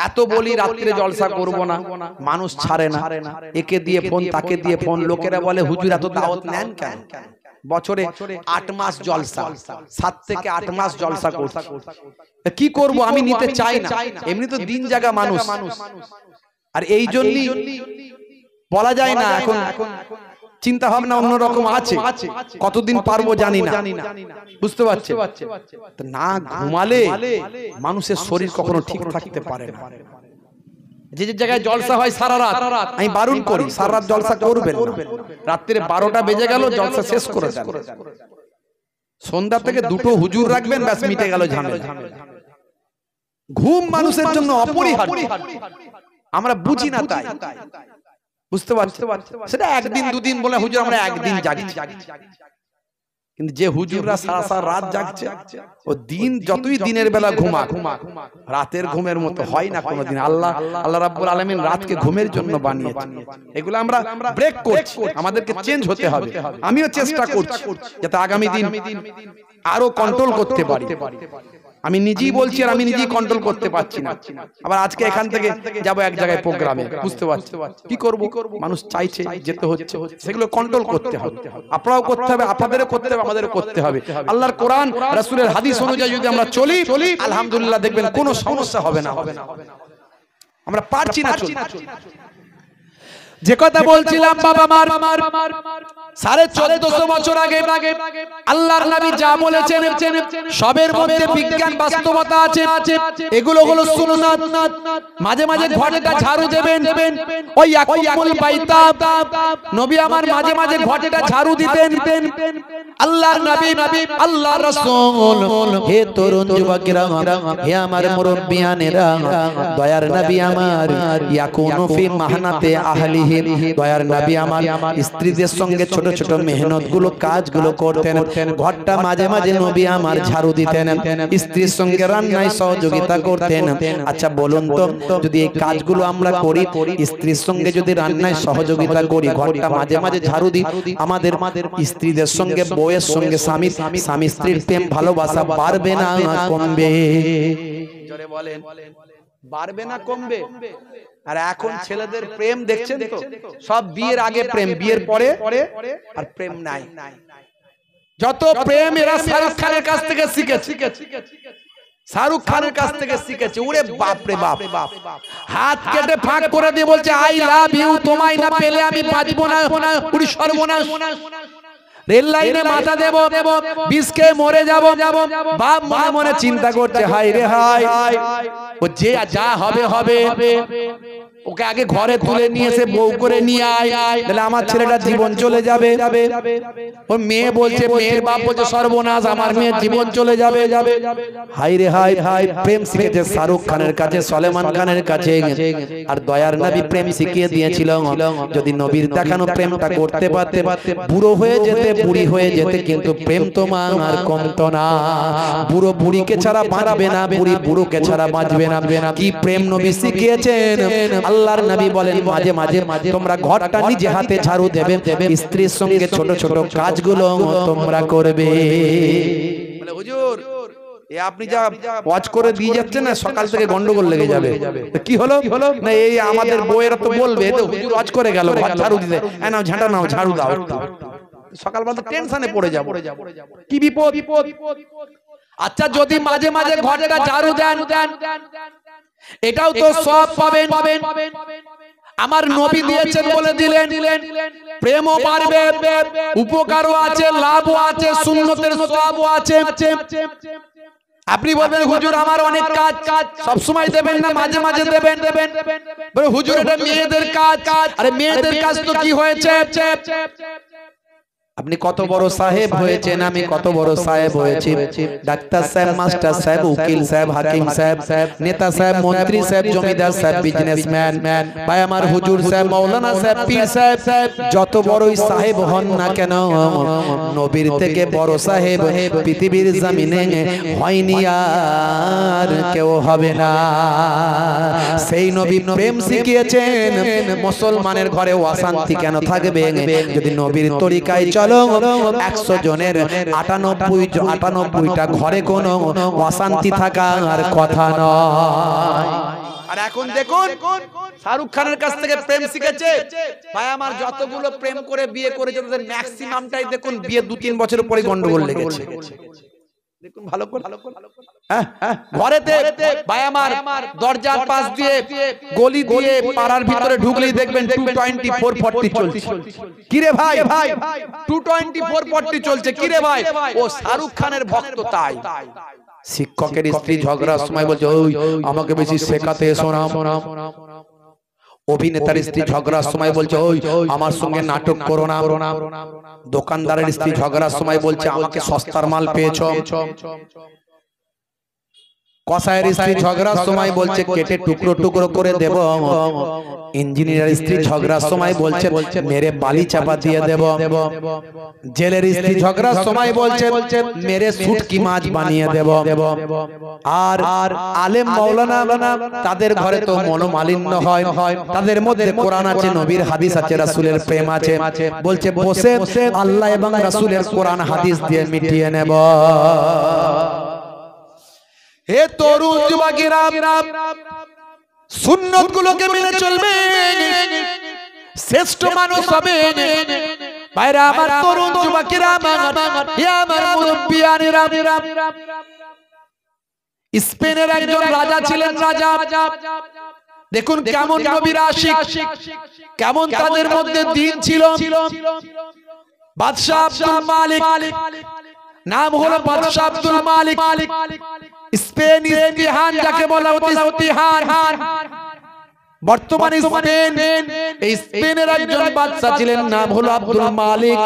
এত বলি রাত্রে জলসা করব না, মানুষ ছাড়ে না। একে দিয়ে ফোন, তাকে দিয়ে ফোন, লোকেরা বলে হুজুর এত দাওয়াত নেন কেন? বছরে 8 মাস জলসা, 7 থেকে 8 মাস জলসা করছি, কি করব? আমি নিতে চাই না। এমনি তো দিন জাগা মানুষ, আর এই জন্যই বলা যায় না। এখন চিন্তা ভাবনা অন্যরকম আছে, কতদিন পারবো জানি না, বুঝতে পারছে? না ঘুমালে মানুষের শরীর কখনো ঠিক থাকতে পারে না। যে যে জায়গায় জলসা হয় সারা রাত, আমি বারণ করি সারা রাত জলসা করবেন না। রাত্রে 12টা বেজে গেল, জলসা শেষ করে দেন। সন্ধ্যা থেকে 2টো হুজুর রাখবেন, ব্যাস মিটে গেল ঝামেলা। ঘুম মানুষের জন্য অপরিহার্য, আমরা বুঝি না তাই, বুঝতে পারছো? সেটা একদিন দুদিন বলে হুজুর আমরা একদিন জাগছি, কিন্তু যে হুজুররা সারা রাত জাগছে, ও দিন যতই দিনের বেলা ঘুমা, রাতের ঘুমের মতো হয় না কোনোদিন। আল্লাহ রাব্বুল আলামিন রাতকে ঘুমের জন্য বানিয়েছেন। এগুলো আমরা ব্রেক করছি, আমাদেরকে চেঞ্জ হতে হবে। আমিও চেষ্টা করছি যাতে আগামী দিন আরো কন্ট্রোল করতে পারি। আমি নিজেই বলছি আর আমি নিজেই কন্ট্রোল করতে পারছি না। আবার আজকে এখান থেকে যাব এক জায়গায় প্রোগ্রামে, বুঝতে পারছি কি করব, মানুষ চাইছে যেতে হচ্ছে, সেগুলো কন্ট্রোল করতে হবে। আপনারাও করতে হবে, আপনাদেরও করতে হবে, আমাদেরও করতে হবে। আল্লাহর কোরআন রাসূলের হাদিস অনুযায়ী যদি আমরা চলি, আলহামদুলিল্লাহ দেখবেন কোনো সমস্যা হবে না। আমরা পারছি না চলতে। যে কথা বলছিলাম, বাবা মার 1450 বছর আগে আল্লাহর নবী যা বলেছেন সবের মধ্যে বিজ্ঞান বাস্তবতা আছে। এগুলো হলো সুন্নাত। মাঝে মাঝে ঘরটা ঝাড়ু দেবেন, ওই ইয়াকুমুল বাইতা নবী আমার মাঝে মাঝে ঘরটা ঝাড়ু দিতেন। আল্লাহর নবী, আল্লাহর রাসূল, হে তরুণ যুবকেরা, হে আমার মুরব্বিয়ানেরা, দয়ার নবী আমার ইয়াকুনু ফি মাহনাতে আহলিহি, দয়ার নবী আমার স্ত্রীদের সঙ্গে ছোট ছোট মেহনত গুলো, কাজগুলো করতেন। ঘরটা মাঝে মাঝে নবী আমার ঝাড়ু দিতেন, স্ত্রীর সঙ্গে রান্নায় সহযোগিতা করতেন। আচ্ছা বলুন তো, যদি এই কাজগুলো আমরা করি, স্ত্রীর সঙ্গে যদি রান্নায় সহযোগিতা করি, ঘরটা মাঝে মাঝে ঝাড়ু দিই, আমাদের স্ত্রীদের সঙ্গে, বউয়ের সঙ্গে স্বামী স্ত্রীর প্রেম ভালোবাসা বাড়বে না কমবে? জোরে বলেন, বাড়বে না কমবে? আর এখন ছেলেদের প্রেম দেখছেন তো, সব বিয়ের আগে প্রেম, বিয়ের পরে আর প্রেম নাই। যত প্রেম এরা শাহরুখ খানের কাছ থেকে শিখেছে, শাহরুখ খানের কাছ থেকে শিখেছে। ওরে বাপ রে বাপ, হাত কেটে ফাঁক করে দিয়ে বলছে আই লাভ ইউ, তোমায় না পেলে আমি বাঁচবো না, পুরি সর্বনাশ। রেল লাইনে মাথা দেব, বিষকে মরে যাব। বাপ মনে মনে চিন্তা করছে, হাই রে হাই, ও যে যা হবে হবে, ওকে আগে ঘরে তুলে নিয়ে এসে বউ করে নিয়ে আয়, তাহলে আমার ছেলেটার জীবন চলে যাবে। ও মেয়ে বলছে, মেয়ের বাপ বলছে সর্বনাশ, আমার মেয়ের জীবন চলে যাবে। হাই রে হাই, প্রেম শিখেছে শাহরুখ খানের কাছে, সলেমান খানের কাছে। আর দয়ার নবী প্রেম শিখিয়ে দিয়েছিল, যদি নবীর দেখানো প্রেমটা করতে পারতে, বুড়ো হয়ে যেতে, বুড়ি হয়ে যেতে, কিন্তু প্রেম তোমার আর কমতো না। বুড়ো বুড়িকে ছাড়া বাঁচবে না, বুড়ি বুড়োকে ছাড়া বাঁচবে না। কি প্রেম নবী শিখিয়েছেন। আল্লাহর নবী বলেন, মাঝে মাঝে তোমরা ঘরটা নিজে হাতে ঝাড়ু দেবে, স্ত্রীর সঙ্গে ছোট ছোট কাজগুলো তোমরা করবে। বলে হুজুর এ আপনি যা ওয়াজ করে দিয়ে যাচ্ছেন না, সকাল থেকে গন্ডগোল লেগে যাবে। কি হলো না, এই আমাদের বউয়েরা তো বলবে তো হুজুর ওয়াজ করে গেল, ঘর ঝাড়ু দিতে, নাও ঝাঁটা নাও, ঝাড়ু দাও। সকালবেলা তো টেনশনে পড়ে যাব, কি বিপদ। আচ্ছা যদি মাঝে মাঝে ঘরটা ঝাড়ু দেন, এটাও তো সব পাবেন। আমার নবী দিয়েছেন বলে দিলেন, প্রেমও বাড়বে, উপকারও আছে, লাভও আছে, সুন্নতের সওয়াবও আছে। আপনি বলবেন হুজুর আমার অনেক কাজ, সব সময় দেবেন না, মাঝে মাঝে দেবেন। বলে হুজুর এটা মেয়েদের কাজ। আরে মেয়েদের কাজ তো কি হয়েছে? আপনি কত বড় সাহেব হয়েছেন, আমি কত বড় সাহেব হয়েছি, ডাক্তার সাহেব, মাস্টার সাহেব, উকিল সাহেব, হাকিম সাহেব, নেতা সাহেব, মন্ত্রী সাহেব, জমিদার সাহেব, বিজনেসম্যান, ভাই আমার হুজুর সাহেব, মাওলানা সাহেব, পীর সাহেব, যত বড়ই সাহেব হন না কেন, নবীর থেকে বড় সাহেব পৃথিবীর জমিনে হয়নি, আর কেউ হবে না। সেই নবী প্রেম শিখিয়েছেন, মুসলমানের ঘরে অশান্তি কেন থাকবে? যদি নবীর তরিকায় চলো, 100 জনের 98টা ঘরে কোনো অশান্তি থাকার কথা নয়। আর এখন দেখুন শাহরুখ খানের কাছ থেকে প্রেম শিখেছে, ভাই আমার যতগুলো প্রেম করে বিয়ে করেছে তাদের ম্যাক্সিমামটাই দেখুন বিয়ে 2-3 বছরের পরে গন্ডগোল লেগেছে। দেখুন ভালো করে, ঘরেতে ভাই আমার দরজার পাশ দিয়ে গলি দিয়ে পাড়ার ভিতরে ঢুকলেই দেখবেন 224-40 চলছে। কিরে ভাই 224-40 চলছে, কিরে ভাই? ও শাহরুখ খানের ভক্ত তাই। শিক্ষকের স্ত্রী ঝগড়ার সময় বলছে ওই আমাকে বেশি শেখাতে এসো না। অভিনেতার স্ত্রী ঝগড়ার সময় বলছে ওই আমার সঙ্গে নাটক করো না। দোকানদারের স্ত্রী ঝগড়ার সময় বলছে আমাকে সস্তার মাল পেয়েছো। কসাইয়ের স্ত্রী ঝগড়ার সময় বলছে কেটে টুকরো টুকরো করে দেব। ইঞ্জিনিয়ার স্ত্রী ঝগড়ার সময় বলছে মেরে বালি চাপা দিয়ে দেব। জেলের স্ত্রী ঝগড়ার সময় বলছে মেরে শুটকি মাছ বানিয়ে দেব। আর আলেম মাওলানা তাদের ঘরে তো মনোমালিন্য হয়, তাদের মধ্যে কোরআন আছে, নবীর হাদিস আছে, রাসূলের প্রেম আছে, বলছে বসে আল্লাহ এবং রাসূলের কোরআন হাদিস দিয়ে মিটিয়ে নেব। হে তরুণ যুবকেরা, সুন্নত গুলোকে মেনে চলবে, শ্রেষ্ঠ মানুষ হবে। ভাইরা আমার, তরুণ যুবকেরা, আমার মুরব্বিয়ানেরা, স্পেনের একজন রাজা ছিলেন। রাজা দেখুন কেমন নবীর আশিক, কেমন তাদের মধ্যে দিন ছিল। বাদশা আব্দুল মালিক, নাম হলো বাদশা আব্দুল মালিক। স্পেন ইস্তিহান যাকে বলা হতো, ইস্তিহান বর্তমানে স্পেন, এই স্পেনের একজন বাদশা ছিলেন, নাম হলো আব্দুল মালিক।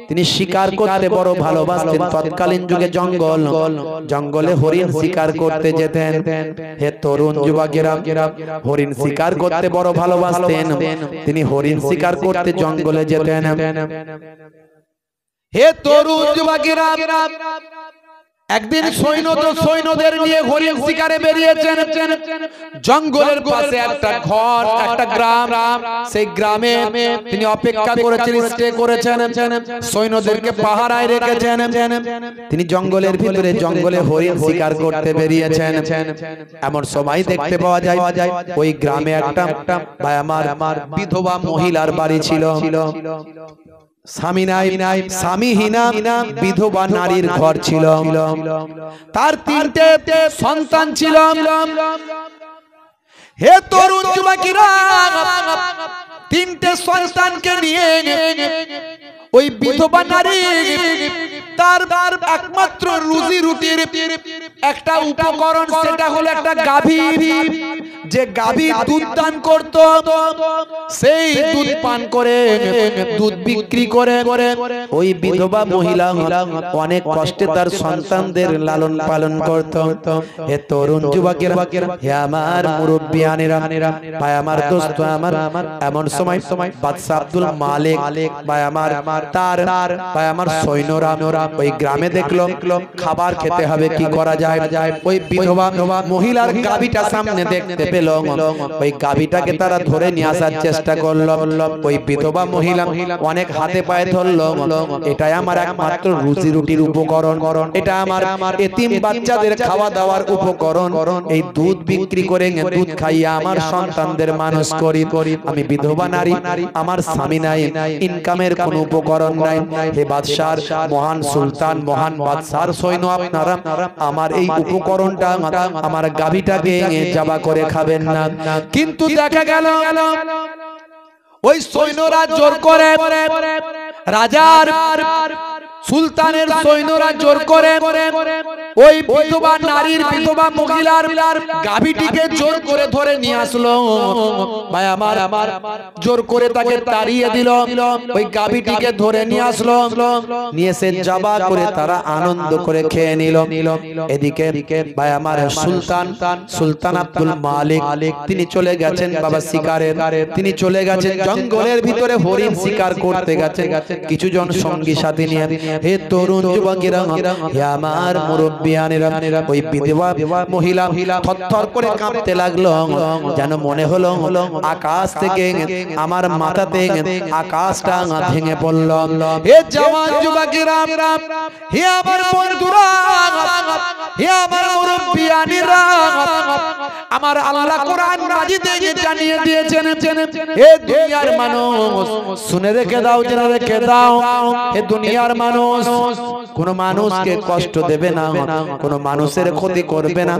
তিনি শিকার করতে বড় ভালোবাসতেন। তৎকালীন যুগে জঙ্গলে হরিণ শিকার করতে যেতেন। হে তরুণ যুবকেরা, হরিণ শিকার করতে বড় ভালোবাসতেন। তিনি হরিণ শিকার করতে জঙ্গলে যেতেন। হে তরুণ যুবকেরা, একদিন সৈন্যদের নিয়ে হরিণ শিকারে বেরিয়েছেন। জঙ্গলের পাশে একটা ঘর, একটা গ্রাম, সেই গ্রামে তিনি অপেক্ষা করেছেন, স্টে করেছেন, সৈন্যদেরকে পাহারায় রেখেছেন। তিনি জঙ্গলের ভিতরে জঙ্গলে হরিণ শিকার করতে বেরিয়েছেন। এমন সময় দেখতে পাওয়া যায় ওই গ্রামে একটা ভাই আমার বিধবা মহিলার বাড়ি ছিল। স্বামী নাই, স্বামীহীনা বিধবা নারীর ঘর ছিল। তার 3টে সন্তান ছিল। হে তরুণ যুবকেরা, 3টে সন্তানকে নিয়ে ওই বিধবা নারী তার একমাত্র রুজি রুটির একটা উপকরণ, সেটা হলো একটা গাভী। যে গাভী দুধ দান করত, সেই দুধ পান করে, দুধ বিক্রি করে ওই বিধবা মহিলা অনেক কষ্টে তার সন্তানদের লালন পালন করত। হে তরুণ যুবকেরা, হে আমার মুরব্বিয়ানেরা, ভাই আমার দোস্ত আমার, এমন সময় বাদশা আব্দুল মালিক ভাই আমার তার ভাই আমার সৈন্যরা ওই গ্রামে দেখলো খাবার খেতে হবে, কি করা যায়। ওই বিধবা মহিলার গাভীটা সামনে দেখতে পেল ওই গাভীটাকে তারা ধরে নিয়ে আসার চেষ্টা করলো। ওই বিধবা মহিলা অনেক হাতে পায়ে ধরলো, এটাই আমার একমাত্র রুজি রুটির উপকরণ, এটা আমার এতিম বাচ্চাদের খাওয়া দাওয়ার উপকরণ, এই দুধ বিক্রি করে দুধ খাইয়া আমার সন্তানদের মানুষ করি। আমি বিধবা নারী, আমার স্বামী নাই, ইনকামের কোনো উপকরণ নাই। হে বাদশার মহান সুলতান, মহান বাদশার সৈন্য, আপনারা আমার এই উপকরণটা, আমার গাভীটাকে জবা করে খাবেন না। কিন্তু দেখা গেল ওই সৈন্যরা জোর করে, রাজার সুলতানের সৈন্যরা জোর করে ওই বিধবা নারীর, বিধবা মহিলার গাভীটিকে জোর করে ধরে নিয়ে আসলো। ভাই আমার জোর করে তাকে তাড়িয়ে দিল, ওই গাভীটিকে ধরে নিয়ে আসলো, নিয়ে এসে জবা করে তারা আনন্দ করে খেয়ে নিল। এদিকে ভাই আমার সুলতান আব্দুল মালিক তিনি চলে গেছেন বাবা শিকারের, তিনি চলে গেছেন জঙ্গলের ভিতরে হরিণ শিকার করতে গেছেন কিছু জন সঙ্গী সাথী নিয়ে। হে তরুণ যুবকেরা, হে আমার মুরব্বিয়ানেরা, ওই বিধবা মহিলা থরথর করে কাঁপতে লাগলো, যেন মনে হলো আকাশ থেকে আমার মাথাতে আকাশটা ভেঙে পড়ল। হে জওয়ান যুবকেরা, হে আমার বন্ধুরা, হে আমার মুরব্বিয়ানেরা, আমার আল্লাহ কোরআন মাজিদে জানিয়ে দিয়েছেন, হে দুনিয়ার মানুষ শুনে রেখে দাও, জেনে রেখে দাও, হে দুনিয়ার মানুষ কোন মানুষকে কষ্ট দেবে না, কোন মানুষের ক্ষতি করবে না।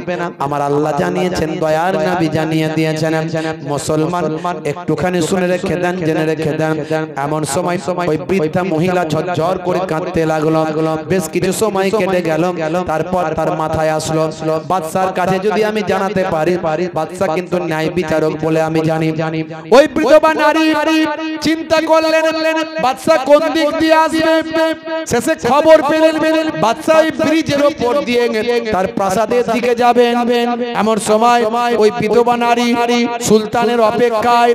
আমার আল্লাহ জানিয়েছেন, দয়ার নবী জানিয়ে দিয়েছেন। মুসলমান একটুখানি শুনে রেখে দেন, জেনে রেখে দেন। এমন সময় ওই বৃদ্ধা মহিলা ঝরঝর করে কাঁদতে লাগলো। বেশ কিছু সময় কেটে গেল, তারপর তার মাথায় আসলো, বাদশার কাছে যদি আমি জানাতে পারি, বাদশা কিন্তু ন্যায় বিচারক বলে আমি জানি। ওই বিধবা নারী চিন্তা করলেন বাদশা কোন দিক দিয়ে আসবে। শেষে খবর পেলেন বাদশা ওই ব্রিজের উপর দিয়ে তার প্রাসাদের দিকে যাবেন। এমন সময় ওই বিধবা নারী সুলতানের অপেক্ষায়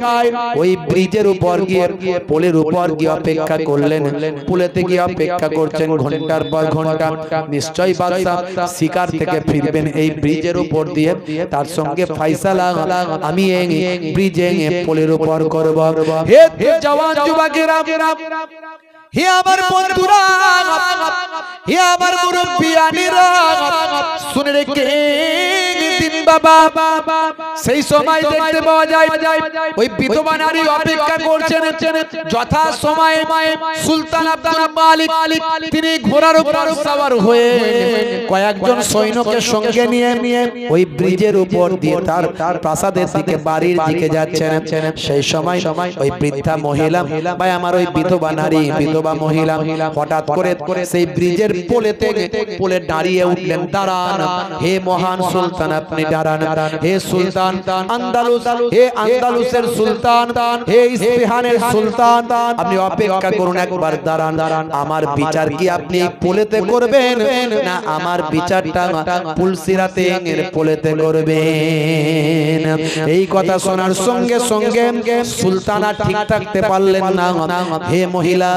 ওই ব্রিজের উপর গিয়ে, পোলের উপর গিয়ে অপেক্ষা করলেন। পুলেতে গিয়ে অপেক্ষা করছেন ঘন্টার পর ঘন্টা। নিশ্চয়ই বাদশা শিকার থেকে ফিরবেন এই ব্রিজের উপর দিয়ে, তার সঙ্গে ফয়সালা আমি এই ব্রিজে পোলের উপর করব। হে জওয়ান যুবকেরা, হে আমার বন্ধুরা, হে আমার মুরব্বিয়ানেরা, শুনে রেখে দিন বাবা। সেই সময় দেখতে পাওয়া যায় ওই বিধবা নারী অপেক্ষা করছেন। যথা সময়ে সুলতান আব্দুল মালিক তিনি ঘোড়ার উপর সওয়ার হয়ে কয়েকজন সৈন্যকে সঙ্গে নিয়ে ওই ব্রিজের উপর দিয়ে তার প্রাসাদের দিকে, বাড়ির দিকে যাচ্ছেন। সেই সময় ওই বৃদ্ধা মহিলা ভাই আমার, ওই বিধবা নারী, বিধবা মহিলা হঠাৎ করে সেই ব্রিজের পোলে দাঁড়িয়ে উঠলেন। দাঁড়ান হে মহান সুলতান, আপনি দাঁড়ান। হে সুলতান আন্দালুস, হে আন্দালুসের সুলতান, হে ইস্পাহানের সুলতান, আপনি অপেক্ষা করুন, একবার দাঁড়ান। আমার বিচার কি আপনি পোলেতে করবেন, না আমার বিচারটা পুলসিরাতে পোলেতে করবেন? এই কথা শোনার সঙ্গে সঙ্গে সুলতান আর ঠিক থাকতে পারলেন না। হে মহিলা,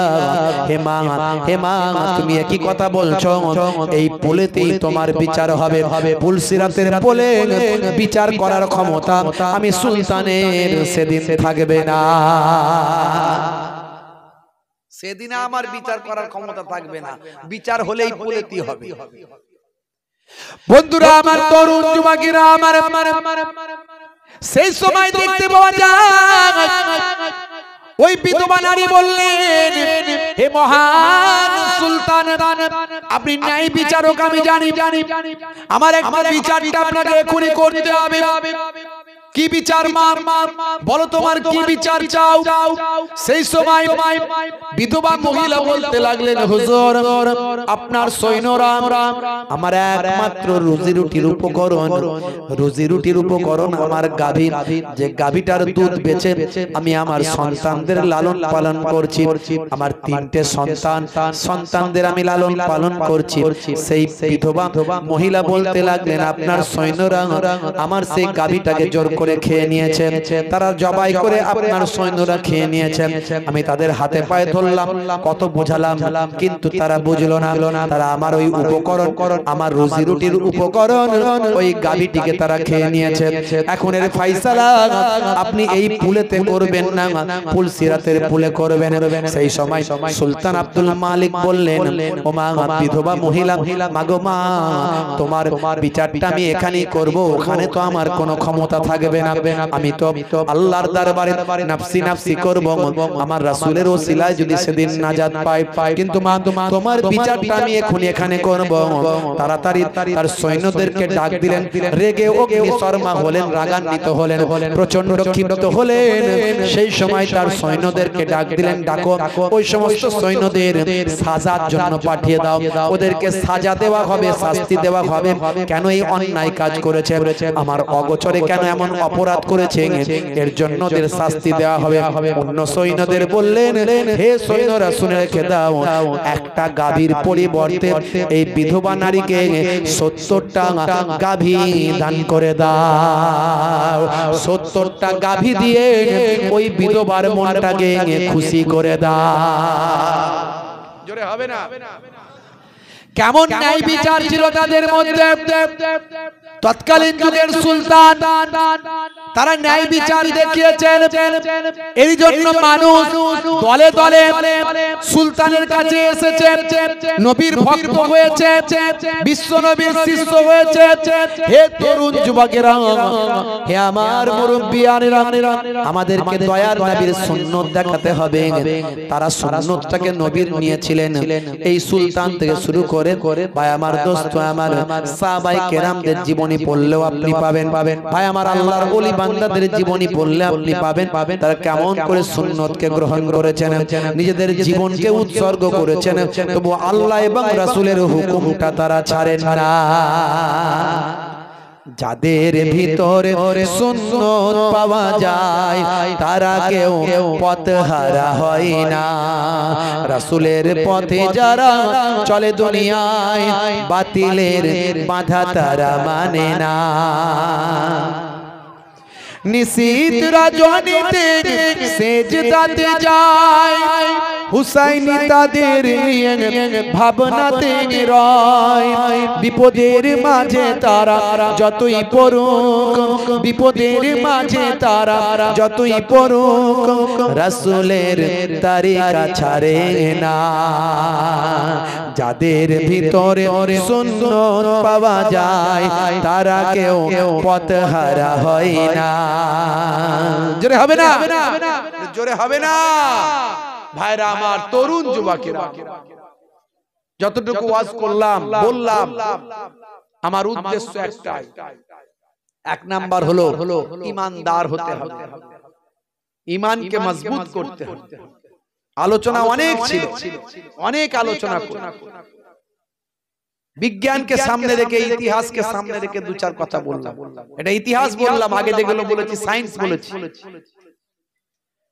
হে মা, হে মা, তুমি একই কথা বলছো? এই পোলেতেই তোমার বিচার হবে। পুলসিরাতের পোলে বিচার করার ক্ষমতা আমি সুলতানের সেদিন থাকবে না। সেদিন আমার বিচার করার ক্ষমতা থাকবে না, বিচার হলেই পোলেতেই হবে। বন্ধুরা আমার, তরুণ যুবকেরা আমার, সেই সময় দেখতে পাওয়া যায় ওই বিধবা নারী বললেন, হে মহান সুলতান, আপনি ন্যায় বিচারক আমি জানি, আমার একটা বিচারটা আপনাকে এখনই করতে হবে। কি বিচার মা, বলো তোমার কি বিচার চাও? সেই সময় বিধবা মহিলা বলতে লাগলেন, হুজুর আপনার সৈন্যরা আমার একমাত্র রুজি রুটির উপকরণ, রুজি রুটির উপকরণ আমার গাভী। যে গাভীটার দুধ বেচে আমি আমার সন্তানদের লালন পালন করছি, আমার 3টে সন্তানদের আমি লালন পালন করছি। সেই বিধবা মহিলা বলতে লাগলেন, আপনার সৈন্যরা আমার সেই গাভীটাকে জোর করে করে খেয়ে নিয়েছেন, তারা জবাই করে আপনার সৈন্যরা খেয়ে নিয়েছেন। আমি তাদের হাতে পায়ে ধরলাম, কত বোঝালাম, কিন্তু তারা বুঝলো না। তারা আমার ওই উপকরণ, আমার রুজি রুটির উপকরণ, ওই গাভীটিকে তারা খেয়ে নিয়েছে। এখন এর ফায়সালা আপনি এই পুলেতে করবেন না, ফুলসিরাতের পুলে করবেন। সেই সময় সুলতান আব্দুল মালিক বললেন, ও মা, বিধবা মহিলা, মাগো মা, তোমার বিচারটা আমি এখানেই করব, ওখানে তো আমার কোনো ক্ষমতা থাকবে না। আমি তো আল্লাহর দরবারে নাফসি নাফসি করব, আমার রাসূলের ওসিলায় যদি সেদিন নাজাত পাই। কিন্তু মা, তোমার বিচারটা আমি এখন এখানে করব। তাড়াতাড়ি তার সৈন্যদেরকে ডাক দিলেন। রেগে অগ্নিশর্মা হলেন, রাগান্বিত হলেন, প্রচন্ড ক্ষিপ্ত হলেন। সেই সময় তার সৈন্যদেরকে ডাক দিলেন, ডাকো ওই সমস্ত সৈন্যদের সাজার জন্য পাঠিয়ে দাও, ওদেরকে সাজা দেওয়া হবে, শাস্তি দেওয়া হবে। কেন এই অন্যায় কাজ করেছে, আমার অগোচরে কেন এমন অপরাধ করেছে, এর জন্য ওদের শাস্তি দেওয়া হবে। অন্য সৈন্যদের বললেন, হে সৈন্যরা শুনে রেখে দাও, একটা গাভীর পরিবর্তে এই বিধবা নারীকে 70টা গাভী দান করে দাও। 70টা গাভী দিয়ে ওই বিধবার মনটাকে খুশি করে দাও। জোরে হবে না? কেমন ন্যায় বিচার ছিল তাদের মধ্যে। তৎকালীন যুগের সুলতান তারা ন্যায় বিচার দেখিয়েছেন। এই জন্য মানুষ দলে দলে সুলতানের কাছে এসেছে, নবীর ভক্ত হয়েছে, বিশ্ব নবীর শিষ্য হয়েছে। হে তরুণ যুবকেরা, হে আমার মুরব্বিয়ানেরা, আমাদেরকে দয়ার নবীর সুন্নাত দেখাতে হবে। তারা সুন্নাতটাকে নবীর নিয়েছিলেন। এই সুলতান থেকে শুরু করে ভাই আমার দোস্ত, আমার সাহাবায়ে কেরামদের জীবনী পড়লেও আপনি পাবেন। ভাই আমার আল্লাহর ওলি বান্দাদের জীবনী পড়লে আপনি পাবেন তারা কেমন করে সুন্নতকে গ্রহণ করেছেন, নিজেদের জীবনকে উৎসর্গ করেছেন, তবু আল্লাহ এবং রাসূলের হুকুমটা তারা ছাড়েন না। যাদের ভিতরে সুন্নত পাওয়া যায় তারা কেউ পথহারা হয় না। রাসূলের পথে যারা চলে দুনিয়ায়, বাতিলের বাধা তারা মানে না। নিশীত রজনীতে সেজদাতে যায়, হুসাইনি তাদের নিয়ে ভাবনাতে রয়। বিপদের মাঝে তারা যতই পড়ুক, বিপদের মাঝে তারা যতই পড়ুক, রাসূলের তরিকা ছাড়ে না। যাদের ভিতরে সুন্নত পাওয়া যায় তারা কেউ পথহারা হয় না। জোরে হবে না? জোরে হবে না? ভাইরা আমার, তরুণ যুবকেরা, যতটুকু ওয়াজ করলাম বললাম, আমার উদ্দেশ্য একটাই। এক নাম্বার হলো ঈমানদার হতে হবে, ঈমানকে মজবুত করতে হবে। আলোচনা অনেক ছিল, অনেক আলোচনা করলাম। বিজ্ঞানকে সামনে রেখে, ইতিহাসকে সামনে রেখে দু চার কথা বললাম। এটা ইতিহাস বললাম, আগে যেগুলো বলেছি সায়েন্স বলেছি।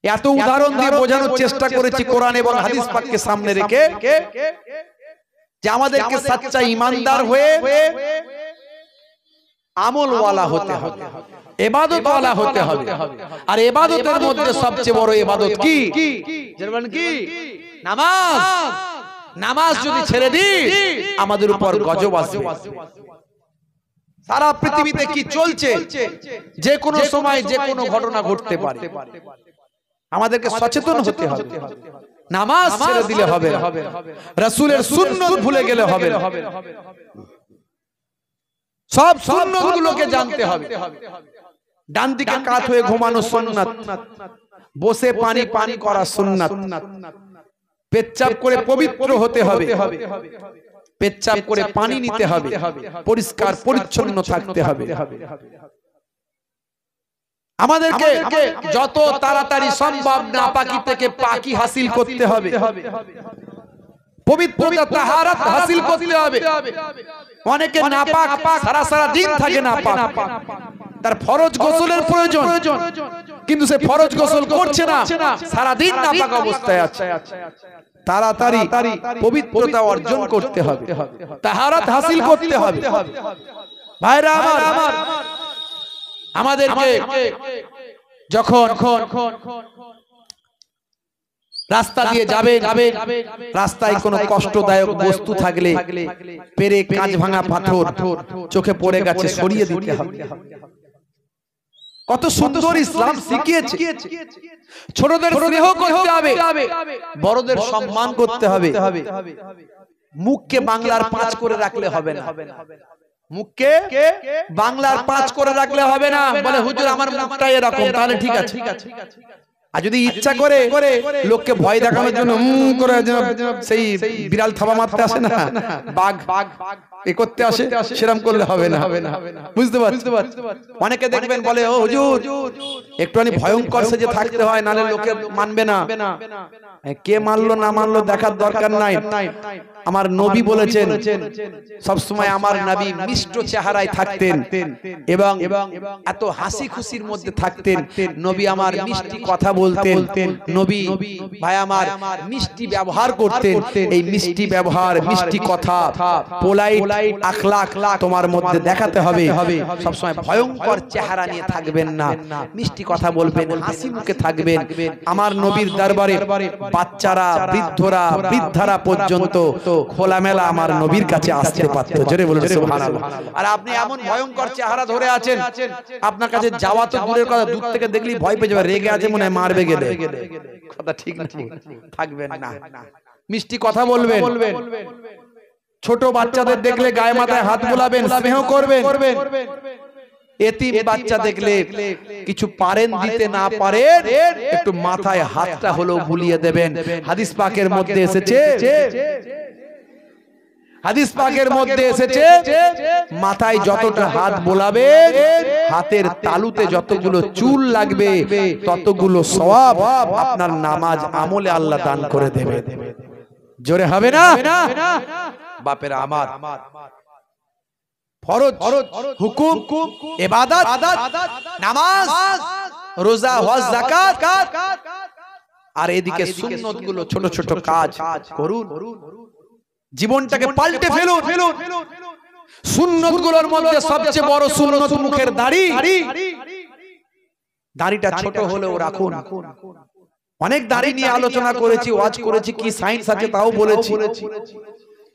এত উদাহরণ দিয়ে বোঝানোর চেষ্টা করেছি কোরআন এবং হাদিস পাককে সামনে রেখে, যে আমাদেরকে সচ্চা ঈমানদার হয়ে আমলওয়ালা হতে হবে, ইবাদতওয়ালা হতে হবে। আর ইবাদতের মধ্যে সবচেয়ে বড় ইবাদত কি? জানেন কি? নামাজ। নামাজ যদি ছেড়ে দিই আমাদের উপর গজব আসবে। সারা পৃথিবীতে কি চলছে, যে কোনো সময় যে কোনো ঘটনা ঘটতে পারে। আমাদেরকে সচেতন হতে হবে। নামাজ ছেড়ে দিলে হবে না, রাসূলের সুন্নাত ভুলে গেলে হবে না। সব সুন্নাতগুলোকে জানতে হবে। ডান দিকে কাত হয়ে ঘুমানো সুন্নাত, বসে পানি পান করা সুন্নাত, পেচ্ছাপ করে পবিত্র হতে হবে, পেচ্ছাপ করে পানি নিতে হবে, পরিষ্কার পরিচ্ছন্ন থাকতে হবে। আমাদেরকে যত তাড়াতাড়ি সম্ভব নাপাকি থেকে পাকি হাসিল করতে হবে, পবিত্রতা তাহারাত হাসিল করতে হবে। অনেকে নাপাক, সারা দিন থাকে নাপাক, তার ফরজ গোসলের প্রয়োজন, কিন্তু সে ফরজ গোসল করছে না, সারা দিন নাপাক অবস্থায় আছে। তাড়াতাড়ি পবিত্রতা অর্জন করতে হবে, তাহারাত হাসিল করতে হবে। ভাইরা আমার, আমাদেরকে যখন রাস্তা দিয়ে যাবে, রাস্তায় কোনো কষ্টদায়ক বস্তু থাকলে পেরে কাঁচ ভাঙা পাথর চোখে পড়ে গেছে, সরিয়ে দিতে হবে। কত সুন্দর ইসলাম শিখিয়েছে। ছোটদের স্নেহ করতে হবে, বড়দের সম্মান করতে হবে। মুখকে বাংলার 5 করে রাখলে হবে না, মুখকে বাংলার 5 করে রাখলে হবে না। বলে হুজুর আমার মুখটা এরকম, তাহলে ঠিক আছে। আর যদি ইচ্ছা করে লোককে ভয় দেখানোর জন্য করে সেই বিড়াল থাবা মারতে আসে না, বাঘ এ করতে আসে, সেরকম করলে হবে না। বুঝতে পারছো? অনেকে দেখবেন বলে ও হুজুর একটুখানি ভয়ঙ্কর সেজে থাকতে হয়, নাহলে লোকে মানবে না। কে মানলো না মানলো দেখার দরকার নাই। আমার নবী বলেছেন সবসময় আমার নবী মিষ্ট চেহারায় থাকতেন এবং এত হাসি খুশির মধ্যে থাকতেন। নবী আমার মিষ্টি কথা বলতেন, নবী ভাই আমার মিষ্টি ব্যবহার করতেন। এই মিষ্টি ব্যবহার, মিষ্টি কথা, পোলাইট আখলাক তোমার মধ্যে দেখাতে হবে। সবসময় ভয়ঙ্কর চেহারা নিয়ে থাকবেন না, মিষ্টি কথা বলবেন, হাসি মুখে থাকবেন। আমার নবীর দরবারে বাচ্চারা, বৃদ্ধরা, বৃদ্ধারা পর্যন্ত খোলামেলা আমার নবীর কাছে আসতে পারতো। জোরে বলুন সুবহানাল্লাহ। আর আপনি এমন ভয়ঙ্কর চেহারা ধরে আছেন, আপনার কাছে যাওয়া তো দূরের কথা, দূর থেকে দেখলেই ভয় পেয়ে যাবে, রেগে আছে মনে হয় মারবে গেলে। কথা ঠিক না? থাকবেন না, মিষ্টি কথা বলবেন। ছোট বাচ্চাদের দেখলে গায়ে মাথায় হাত বুলাবেন, স্নেহ করবেন। এতিম বাচ্চা দেখলে কিছু পারেন দিতে না পারেন, একটু মাথায় হাতটা হলেও বুলিয়ে দেবেন। হাদিস পাকের মধ্যে এসেছে, হাদিস পাকের মধ্যে এসেছে মাথায় যতটা হাত বোলাবেন, হাতের তালুতে যতগুলো চুল লাগবে ততগুলো সওয়াব আপনার নামাজ আমলে আল্লাহ দান করে দেবে। জোরে হবে না? বাপেরা আমার, ফরজ, হুকুম, ইবাদত, নামাজ, রোজা, হজ, যাকাত, আর এদিকে সুন্নত গুলো, ছোট ছোট কাজ করুন। জীবনটাকে পাল্টে ফেলুন। সুন্নত গুলোর মধ্যে সবচেয়ে বড় সুন্নত মুখের দাড়ি। দাড়িটা ছোট হলেও রাখুন। অনেক দাড়ি নিয়ে আলোচনা করেছি, ওয়াজ করেছি, কি সায়েন্স আছে তাও বলেছি।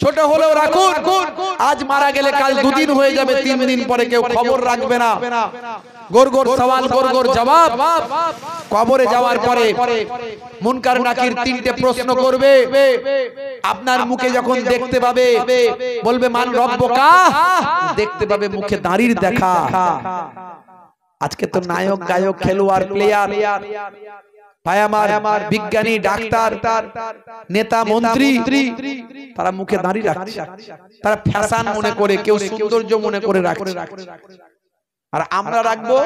ছোট হলেও রাখুন। আজ মারা গেলে কাল 2 দিন হয়ে যাবে, 3 দিন পরে কেউ খবর রাখবে না। গোর গোর সওয়াল, গোর গোর জবাব। কবরে যাওয়ার পরে মুনকার নাকির 3টে প্রশ্ন করবে। আপনার মুখে যখন দেখতে পাবে বলবে মান রব্বুকা, দেখতে পাবে মুখে দাড়ির দেখা। আজকে তো নায়ক, গায়ক, খেলোয়াড়, প্লেয়ার, ভাই আমার বিজ্ঞানী, ডাক্তার, নেতা, মন্ত্রী, তারা মুখে দাড়ি রাখছে। তারা ফ্যাশন মনে করে, কেউ সৌন্দর্য মনে করে রাখছে। আর আমরা রাখবো,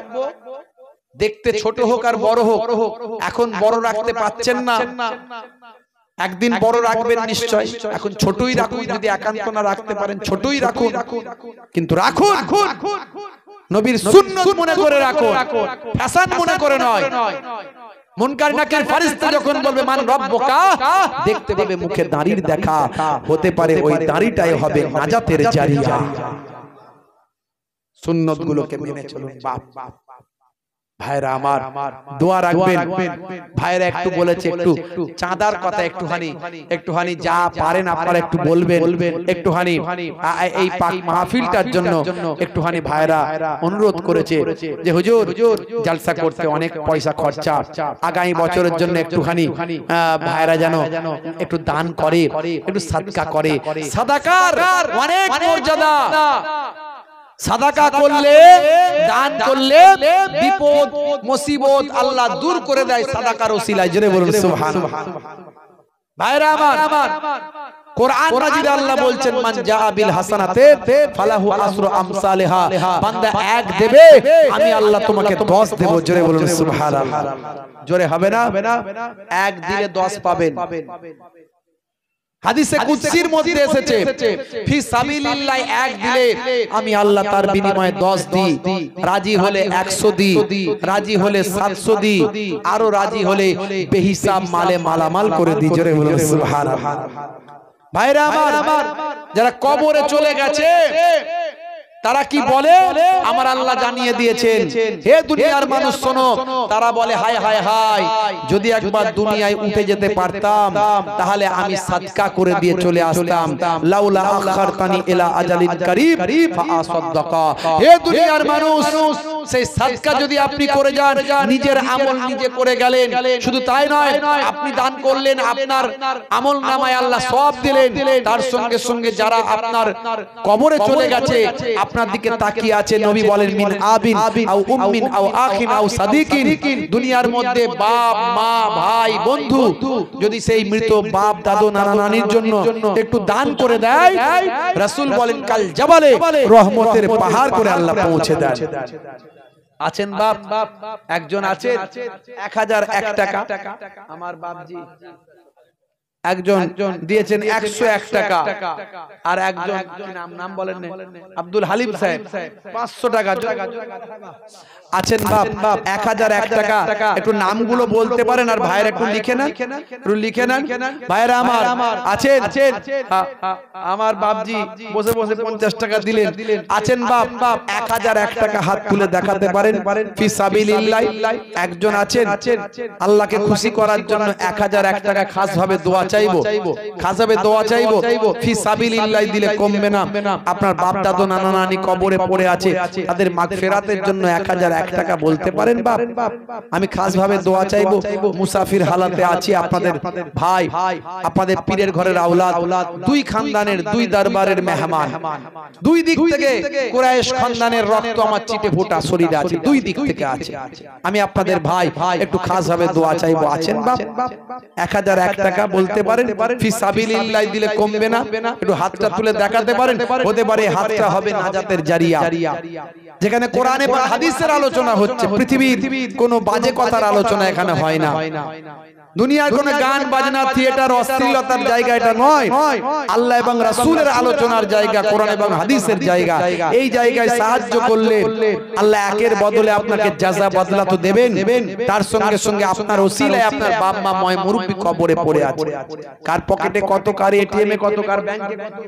দেখতে ছোট হোক আর বড় হোক। এখন বড় রাখতে পাচ্ছেন না, একদিন বড় রাখবেন নিশ্চয়। এখন ছোটই রাখুন, যদি একান্ত না রাখতে পারেন ছোটই রাখুন, কিন্তু রাখুন নবীর সুন্নাত মনে করে রাখুন, ফ্যাশন মনে করে নয়। মুনকার নাকির ফেরেশতা যখন বলবে মান রব্বুকা, দেখতে পাবে মুখে দাড়ির দেখা। হতে পারে ওই দাড়িটাই হবে নাজাতের জারিয়া। সুন্নাত গুলোকে মেনে চলুন বাপ। ভাইরা আমার, দোয়া রাখবেন। ভাইরা একটু বলেছে একটু চাঁদার কথা, একটুখানি যা পারেন আপনারা একটু বলবেন। একটুখানি এই পাক মাহফিলটার জন্য একটুখানি ভাইরা অনুরোধ করেছে যে হুজুর জালসা করতে অনেক পয়সা খরচা, আগামী বছরের জন্য একটুখানি ভাইরা যেন একটু দান করে, একটু সাদকা করে। সাদাকার অনেক মর্যাদা। সাদাকা করলে, দান করলে বিপদ মুসিবত আল্লাহ দূর করে দেয় সাদাকার ওসিলায়। জোরে বলুন সুবহানাল্লাহ। ভাইরা আমার, কোরআন মাজিদে আল্লাহ বলছেন মান জাআ বিল হাসানাতে ফালাহু আসরু আমসালিহা। বান্দা 1 দেবে, আমি আল্লাহ তোমাকে 10 দেব। জোরে বলুন সুবহানাল্লাহ। জোরে হবে না? 1 দিলে 10 পাবেন। হাদিসে কুদসির মধ্যে এসেছে ফি সাবিলিল্লাহ 1 দিলে আমি আল্লাহ তার বিনিময়ে 10 দিই। রাজি হলে 100 দিই, রাজি হলে 700 দিই, আরো রাজি হলে বেহিসাব মালে মালামাল করে দিই। জোরে বলুন সুবহানাল্লাহ। ভাইরা আমার, যারা কবরে চলে গেছে তারা কি বলে আমার আল্লাহ জানিয়ে দিয়েছেন। হে দুনিয়ার মানুষ শোনো, তারা বলে হায় হায় হায়, যদি একবার দুনিয়ায় উঠে যেতে পারতাম তাহলে আমি সাদকা করে দিয়ে চলে আসতাম। লাউলা আখারতানি ইলা আজালিন কারীব ফাআসাদদাকা। হে দুনিয়ার মানুষ, সেই সাদকা যদি আপনি করে যান, নিজের আমল নিজে করে গেলেন, শুধু তাই নয়, আপনি দান করলেন, আপনার আমল নামায় আল্লাহ সওয়াব দিলেন, তার সঙ্গে সঙ্গে যারা আপনার কবরে চলে গেছে আপনার দিকে তাকিয়ে আছে, নবী বলেন মিন আবিন আও উম্মিন আও আখিন আও সাদিকিন। দুনিয়ার মধ্যে বাপ মা ভাই বন্ধু যদি সেই মৃত বাপ দাদু নানা নানির জন্য একটু দান করে দেয়, রাসূল বলেন কাল জাবালে রহমতের পাহাড় করে আল্লাহ পৌঁছে দেন। আছেন বাপ, একজন আছেন 1001 টাকা, আমার বাপজি একজন দিয়েছেন 101 টাকা, আর একজন নাম বলেন না, আব্দুল হালিম সাহেব 500 টাকা আছেন বাপ 1001 টাকা। একটু নামগুলো বলতে পারেন আর ভাইয়ের একটু লিখে নেন, একটু লিখে নেন ভাইরা আমার। আছেন আমার বাপজি বসে বসে 50 টাকা দিলেন। আছেন বাপ 1001 টাকা হাত তুলে দেখাতে পারেন ফি সাবিলিল্লাহ। একজন আছেন আল্লাহকে খুশি করার জন্য 1001 টাকা খাস ভাবে দোয়া চাইবো, খাস ভাবে দোয়া চাইবো, ফি সাবিলিল্লাহ দিলে কমবে না। আপনার বাপ দাদু নানা নানি কবরে পড়ে আছে, তাদের মাগফিরাতের জন্য 1001 টাকা বলতে পারেন বাপ, আমি খাস ভাবে দোয়া চাইবো। মুসাফির হালাতে আছি, আপনাদের ভাই, আপনাদের পীরের ঘরের আওলাদ, দুই খানদানের দুই দরবারের মেহমান, দুই দিক থেকে কুরাইশ খানদানের রক্ত আমার চিটে ফোঁটা শরীরে আছে, দুই দিক থেকে আছে, আমি আপনাদের ভাই, একটু খাস ভাবে দোয়া চাইবো। আছেন বাপ 1001 টাকা বলতে পারেন ফি সাবিলিল্লাহ দিলে কমবে না, একটু হাতটা তুলে দেখাতে পারেন, হতে পারে হাতটা হবে নাজাতের জারিয়া। যেখানে কোরআনে বা হাদিসের আলোচনা হচ্ছে, পৃথিবীর কোনো বাজে কথার আলোচনা এখানে হয় না, দুনিয়ার কোনো গান বাজনা থিয়েটার অশ্লীলতার জায়গা এটা নয়, আল্লাহ এবং রাসূলের আলোচনার জায়গা, কোরআন এবং হাদিসের জায়গা। এই জায়গায় সাহায্য করলে আল্লাহ একের বদলে আপনাকে জাযা বদলা তো দেবেন, তার সঙ্গে সঙ্গে আপনার ওসিলায় আপনার বাপ মা ময় মুরব্বি কবরে পড়ে আছে, কার পকেটে কত, কার এটিএম এ কত, কার ব্যাংকে কত।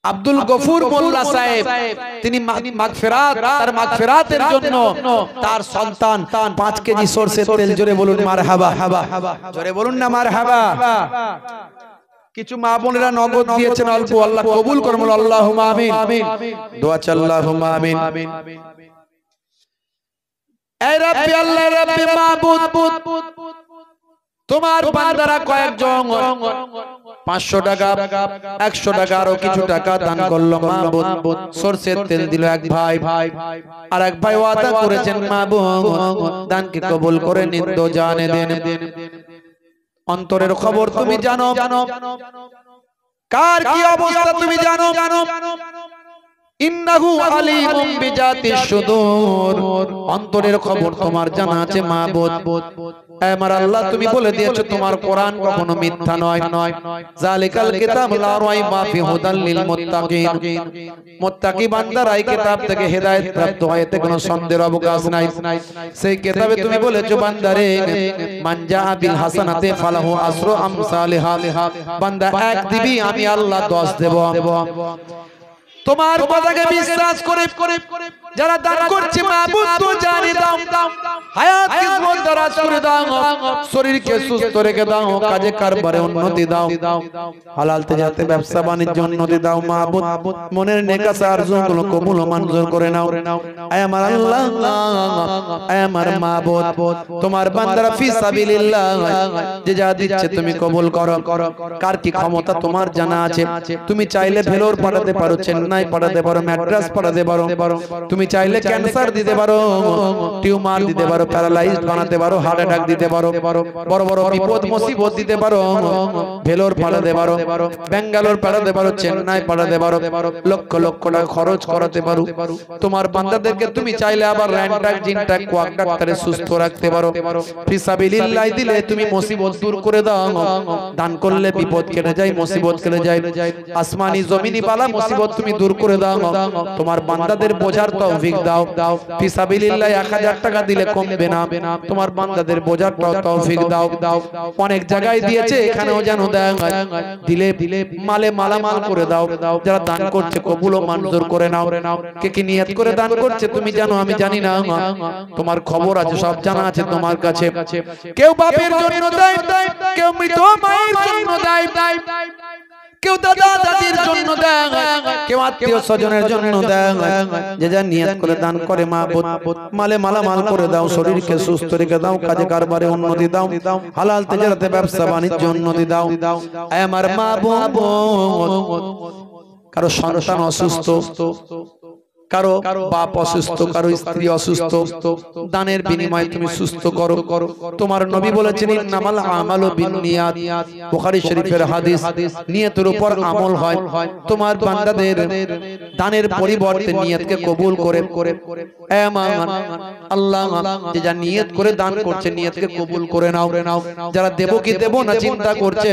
আব্দুল গফুর মোল্লা সাহেব তিনি মাগফিরাত, তার মাগফিরাতের জন্য তার সন্তান 5 কেজি সরষের তেল, জোরে বলুন মারহাবা, জোরে বলুন না মারহাবা। কিছু মা বোনেরা নগদ দিয়েছেন অল্প, আল্লাহ কবুল করুন, আল্লাহুম্মা আমিন, দোয়া চাই আল্লাহুম্মা আমিন। এই রব্বি আল্লাহ, রব্বি মাবুদ, তোমার বান্দারা কয়েকজন 500 টাকা 100 টাকা আরো কিছু টাকা দান করলো মাবুদ, সরষের তেল দিল এক ভাই, আর এক ভাই ওয়াদা করেছেন মাবুদ দানকে কবুল করে নিন, দো জানে দেন। অন্তরের খবর তুমি জানো, কার কি অবস্থা তুমি জানো, ইন্নাহু আলিমুম বিজাতিশ সুদূর, অন্তরের খবর তোমার জানা আছে মাবুদ। আমার আল্লাহ তুমি বলে দিয়েছো তোমার কোরআন কখনো মিথ্যা নয়, জালিকাল কিতাবু লা রাইবা ফি হুদাল লিল মুত্তাকিন, মুত্তাকি বান্দারা এই কিতাব থেকে হেদায়েত প্রাপ্ত হয়, এতে কোনো সন্দেহের অবকাশ নাই। সেই কিতাবে তুমি বলেছো বান্দারে মান জা বিল হাসানাতি ফালাহু আসরু আমসালিহা, বান্দা এক দিবি আমি আল্লাহ 10 দেব। তোমার কথাকে বিশ্বাস করে যারা দান করছে মাবুদ তো জানি দাও, হায়াত কিসমত দারাজ করে দাও, শরীরকে সুস্থ রেখে দাও, কাজে কারবারে উন্নতি দাও, হালালতে যাতে ব্যবসা বাণিজ্য উন্নতি দাও মাবুদ, মনের নেক আশা আরজুগুলো কবুল ও মঞ্জুর করে নাও। আয় আমার আল্লাহ, আয় আমার মাবুদ, তোমার বান্দারা ফি সাবিলিল্লাহ যে যা দিচ্ছে তুমি কবুল করো। কার কি ক্ষমতা তোমার জানা আছে, তুমি চাইলে ভেলোর পাঠাতে পারো, চেন্নাই পাঠাতে পারো, ম্যাড্রাস পাঠাতে পারো, তুমি চাইলে ক্যান্সার দিতে পারো, টিউমার দিতে পারো, প্যারালাইজড বানাতে পারো, হার্ট অ্যাটাক দিতে পারো, বড় বড় বিপদ মুসিবত দিতে পারো, ভেলোর পাঠাতে পারো, বেঙ্গালোর পাঠাতে পারো, চেন্নাই পাঠাতে পারো, লক্ষ লক্ষ টাকা খরচ করাতে পারো। তোমার বান্দাদেরকে তুমি চাইলে আবার র্যান্টাক জিনটাক কোয়াক ডাক্তারে সুস্থ রাখতে পারো। ফি সাবিলিল্লাহ দিলে তুমি মুসিবত দূর করে দাও, দান করলে বিপদ কেটে যায়, মুসিবত কেটে যায়, আসমানি জমিনি বালা মুসিবত তুমি দূর করে দাও। তোমার বান্দাদের বোঝার তো তৌফিক দাও ফিসাবিলিল্লাহ 1000 টাকা দিলে কমবে না তোমার বান্দাদের বোঝার তৌফিক দাও অনেক জায়গায় দিয়েছে এখানেও যেন দেয় দিলে মালে মালামাল করে দাও যারা দান করছে কবুল ও মঞ্জুর করে নাও কে কি নিয়ত করে দান করছে তুমি জানো আমি জানি না তোমার খবর আছে সব জানা আছে তোমার কাছে কেউ বাপের জন্য দেয় কেউ মৃত মায়ের জন্য দেয় কেউ দাদা দাদির জন্য দেয় কেউ আত্মীয় স্বজনের জন্য দেয় যে যা নিয়ত করে দান করে মাবুদ মালে মালামাল করে দাও শরীরকে সুস্থ রেখে দাও কাজে কারবারে উন্নতি দাও হালাল তেজারতে ব্যবসা বাণিজ্য উন্নতি দাও আয় আমার মাবুদ কারো সন্তান অসুস্থ কারো বাপ অসুস্থ কারো স্ত্রী অসুস্থ দানের বিনিময়ে তুমি সুস্থ করো তোমার নবী বলেছেন ইন্নামাল আমালু বিন্নিয়াত বুখারী শরীফের হাদিস নিয়তের উপর আমল হয় তোমার বান্দাদের দানের পরিবর্তে নিয়তকে কবুল করে আল্লাহ যে যা নিয়ত করে দান করছে নিয়তকে কবুল করে নাও যারা দেব কি দেব না চিন্তা করছে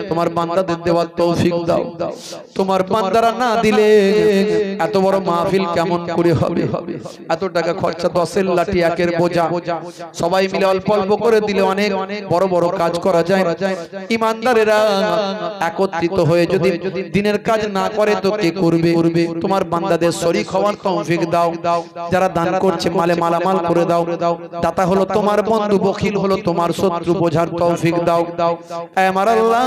তোমার বান্দাদের দেওয়ার তৌফিক দাও তোমার বান্দারা না দিলে এত বড় মাহফিল কেমন করে হবে এত টাকা খরচা 10 লাঠি একের বোঝা সবাই মিলে অল্প অল্প করে দিলে অনেক বড় বড় কাজ করা যায় ঈমানদারেরা একত্রিত হয়ে যদি দিনের কাজ না করে তো কে করবে তোমার বান্দাদের শরীক হওয়ার তৌফিক দাও যারা দান করছে মালে মালামাল করে দাও দাতা হলো তোমার বন্ধু বখিল হলো তোমার শত্রু বোঝার তৌফিক দাও হে আমার আল্লাহ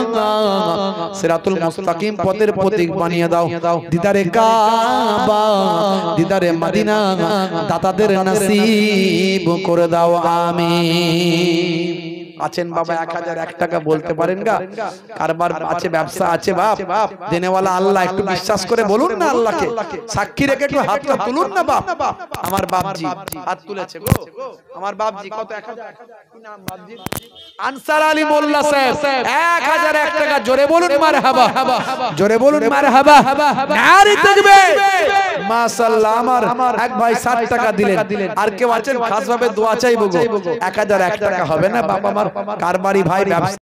সিরাতুল মুস্তাকিম পথের প্রতীক বানিয়ে দাও দিদারে কাবা দিদারে মদিনা দাতাদের নসিব করে দাও আমিন আছেন বাবা 1001 টাকা বলতে পারেন গা কারবার আছে ব্যবসা আছে বাপ দেনেওয়ালা আল্লাহ একটু বিশ্বাস করে বলুন না আল্লাহকে সাক্ষী রেখে একটু হাতটা তুলুন না বাপ আমার বাপজি হাত তুলেছে গো আমার বাপজি কত 1000 কি নাম বাপজি আনসার আলী মোল্লা সাহেব 1001 টাকা জোরে বলুন মারহাবা জোরে বলুন মারহাবা নারী তাকবীর মাশাআল্লাহ আমার এক ভাই 60 টাকা দিলেন আর কেউ আছেন খাস ভাবে দোয়া চাইবো গো 1001 টাকা হবে না বাপ আমার কারবারি ভাই ব্যবসা